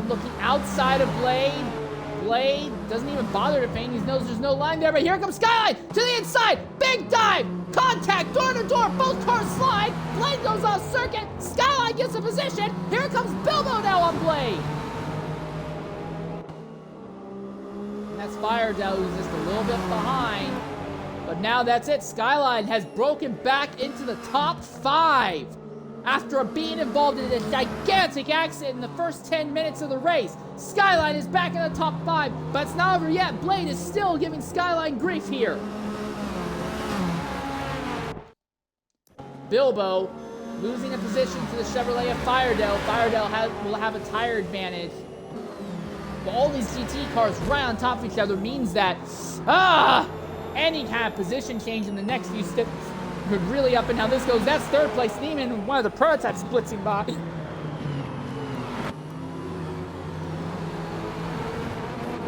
[SPEAKER 1] Skyline looking outside of Blade. Blade doesn't even bother to feint. He knows there's no line there, but here comes Skyline to the inside. Big dive. Contact, door to door. Both cars slide. Blade goes off circuit. Skyline gets a position. Here comes Bilbo now on Blade. And that's Firedale, who's just a little bit behind. But now that's it. Skyline has broken back into the top 5 after being involved in a gigantic accident in the first 10 minutes of the race. Skyline is back in the top 5, but it's not over yet. Blade is still giving Skyline grief here. Bilbo losing a position to the Chevrolet of Firedale. Firedale will have a tire advantage. But all these GT cars right on top of each other means that any kind of position change in the next few steps could really up and how this goes. That's third place. Neiman, one of the prototypes, blitzing by.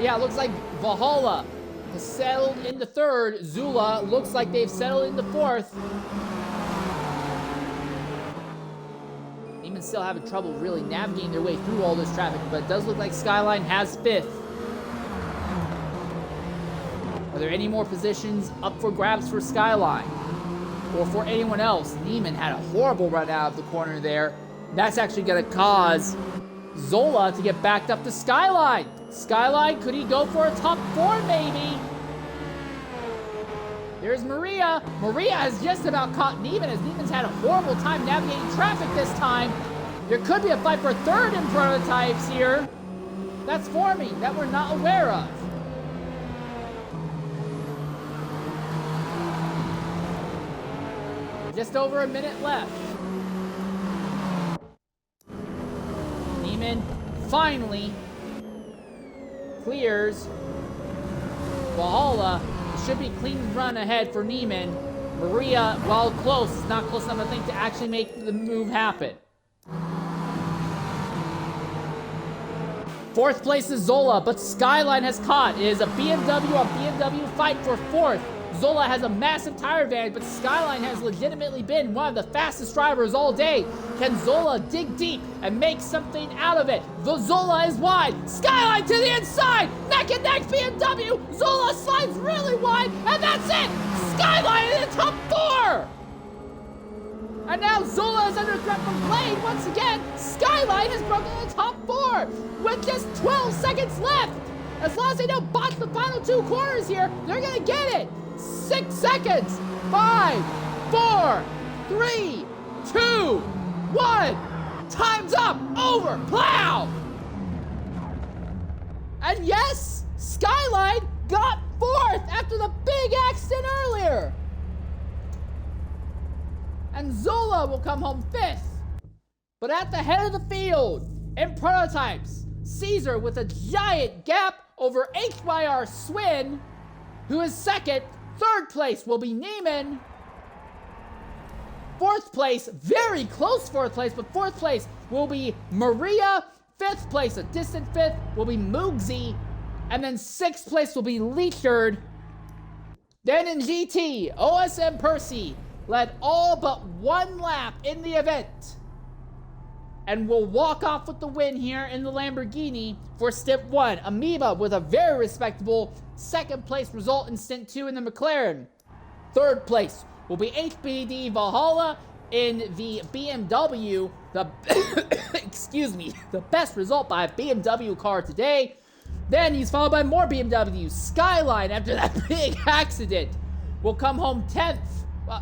[SPEAKER 1] Yeah, it looks like Valhalla has settled into third. Zula looks like they've settled into fourth. Neiman still having trouble really navigating their way through all this traffic, but it does look like Skyline has fifth. Are there any more positions up for grabs for Skyline? Or for anyone else? Neiman had a horrible run out of the corner there. That's actually going to cause Zola to get backed up to Skyline. Skyline, could he go for a top 4 maybe? There's Maria. Maria has just about caught Neiman, as Neiman's had a horrible time navigating traffic this time. There could be a fight for third in prototypes here. That's forming that we're not aware of. Just over a minute left. Neiman finally clears Valhalla. Should be clean run ahead for Neiman. Maria, while close, is not close enough, I think, to actually make the move happen. Fourth place is Zola, but Skyline has caught. It is a BMW on BMW fight for fourth. Zola has a massive tire advantage, but Skyline has legitimately been one of the fastest drivers all day. Can Zola dig deep and make something out of it? The Zola is wide. Skyline to the inside. Neck and neck BMW. Zola slides really wide, and that's it. Skyline in the top 4. And now Zola is under threat from Blade once again. Skyline has broken the top 4 with just 12 seconds left. As long as they don't botch the final 2 corners here, they're going to get it. 6 seconds. 5, 4, 3, 2, 1. Time's up. Over. Plow. And yes, Skyline got 4th after the big accident earlier. And Zola will come home 5th. But at the head of the field, in prototypes, Caesar with a giant gap over HYR Swin, who is 2nd. 3rd place will be Neiman. 4th place, very close 4th place, but 4th place will be Maria. 5th place, a distant 5th, will be Moogsy. And then 6th place will be Leechard. Then in GT, OSM Percy led all but 1 lap in the event, and will walk off with the win here in the Lamborghini for Stint 1. Amoeba with a very respectable 2nd place result in Stint 2 in the McLaren. 3rd place will be HBD Valhalla in the BMW. Excuse me, the best result by a BMW car today. Then he's followed by more BMWs. Skyline, after that big accident, will come home 10th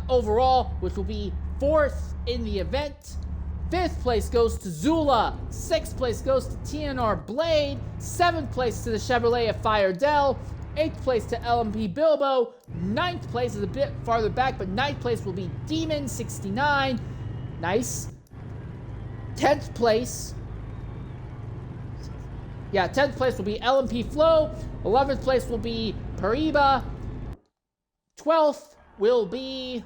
[SPEAKER 1] overall, which will be 4th in the event. 5th place goes to Zula. 6th place goes to TNR Blade. 7th place to the Chevrolet of Firedale. 8th place to LMP Bilbo. 9th place is a bit farther back, but 9th place will be Demon 69. Nice. 10th place. Yeah, 10th place will be LMP Flow. 11th place will be Pariba. 12th will be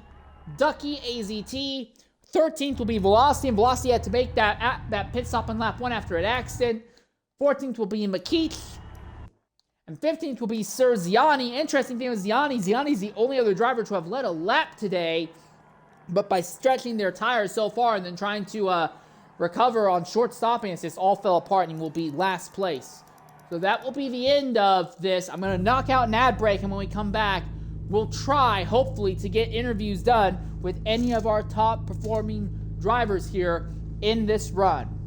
[SPEAKER 1] Ducky AZT. 13th will be Velocity, and Velocity had to make that pit stop on lap 1 after an accident. 14th will be Makich. And 15th will be Sir Ziani. Interesting thing with Ziani's the only other driver to have led a lap today, but by stretching their tires so far and then trying to recover on short stopping assist all fell apart and he will be last place. So that will be the end of this. I'm going to knock out an ad break, and when we come back, we'll try, hopefully, to get interviews done with any of our top performing drivers here in this run.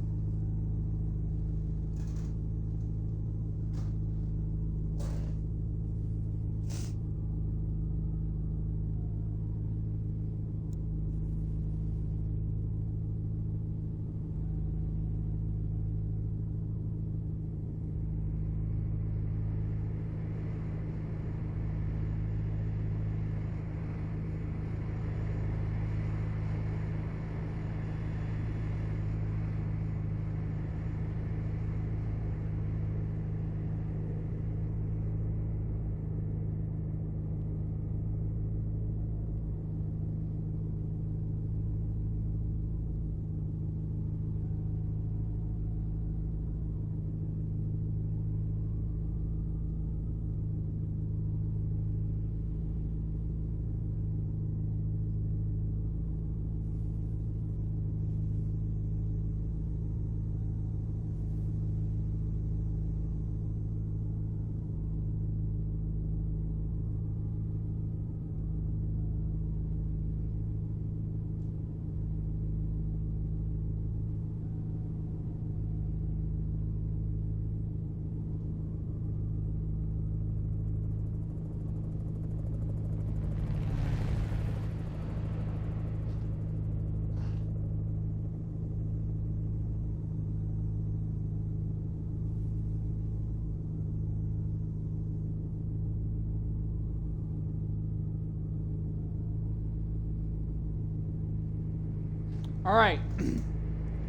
[SPEAKER 1] All right,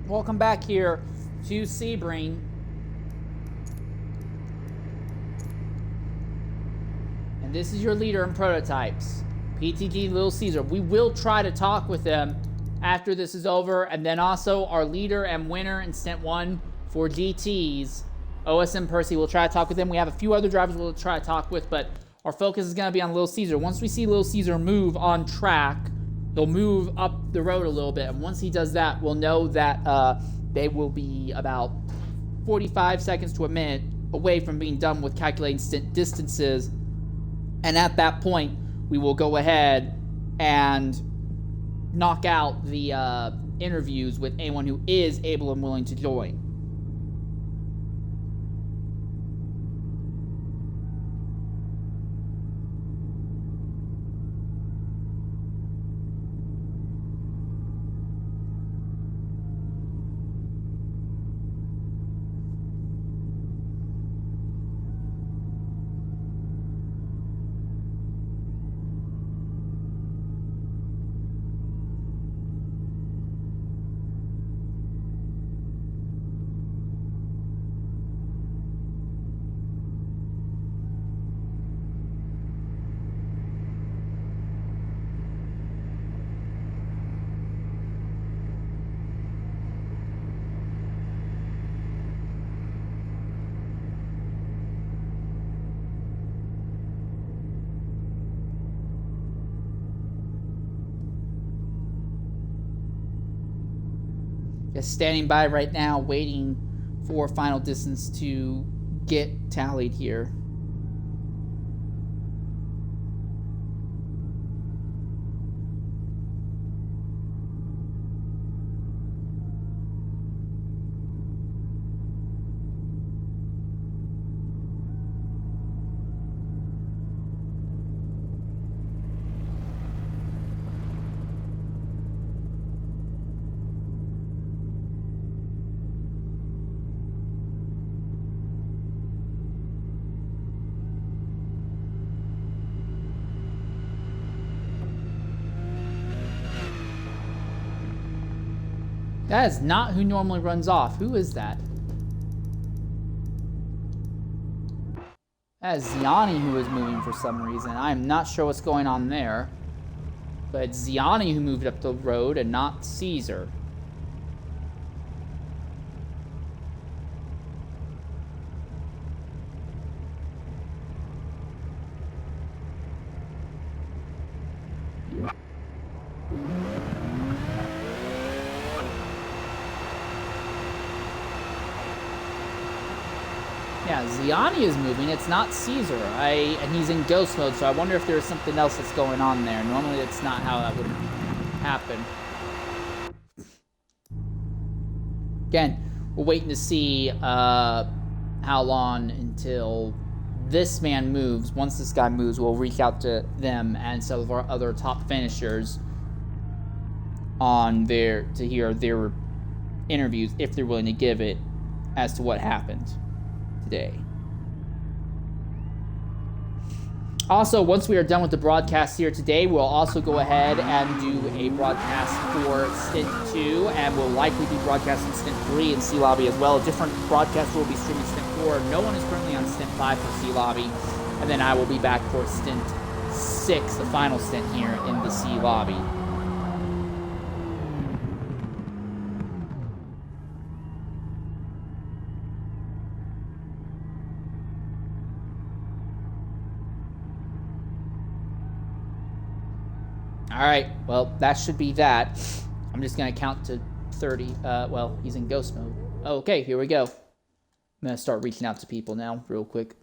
[SPEAKER 1] welcome back here to Sebring. And this is your leader in prototypes, PTG Little Caesar. We will try to talk with them after this is over, and then also our leader and winner in Stint 1 for GTs, OSM Percy. We'll try to talk with them. We have a few other drivers we'll try to talk with, but our focus is going to be on Little Caesar. Once we see Little Caesar move on track, he'll move up the road a little bit, and once he does that, we'll know that they will be about 45 seconds to a minute away from being done with calculating stint distances, and at that point, we will go ahead and knock out the interviews with anyone who is able and willing to join. Just standing by right now, waiting for final distance to get tallied here. That is not who normally runs off. Who is that? That is Ziani who is moving for some reason. I am not sure what's going on there. But it's Ziani who moved up the road and not Caesar. Yeah, Ziani is moving. It's not Caesar. And he's in ghost mode, so I wonder if there's something else that's going on there. Normally, that's not how that would happen. Again, we're waiting to see how long until this man moves. Once this guy moves, we'll reach out to them and some of our other top finishers on to hear their interviews, if they're willing to give it, as to what happened today. Also, once we are done with the broadcast here today, we'll also go ahead and do a broadcast for Stint 2, and we'll likely be broadcasting Stint 3 in C Lobby as well. A different broadcaster will be streaming Stint 4. No one is currently on Stint 5 for C Lobby, and then I will be back for Stint 6, the final stint here in the C Lobby. All right, well, that should be that. I'm just going to count to 30. Well, he's in ghost mode. Okay, here we go. I'm going to start reaching out to people now real quick.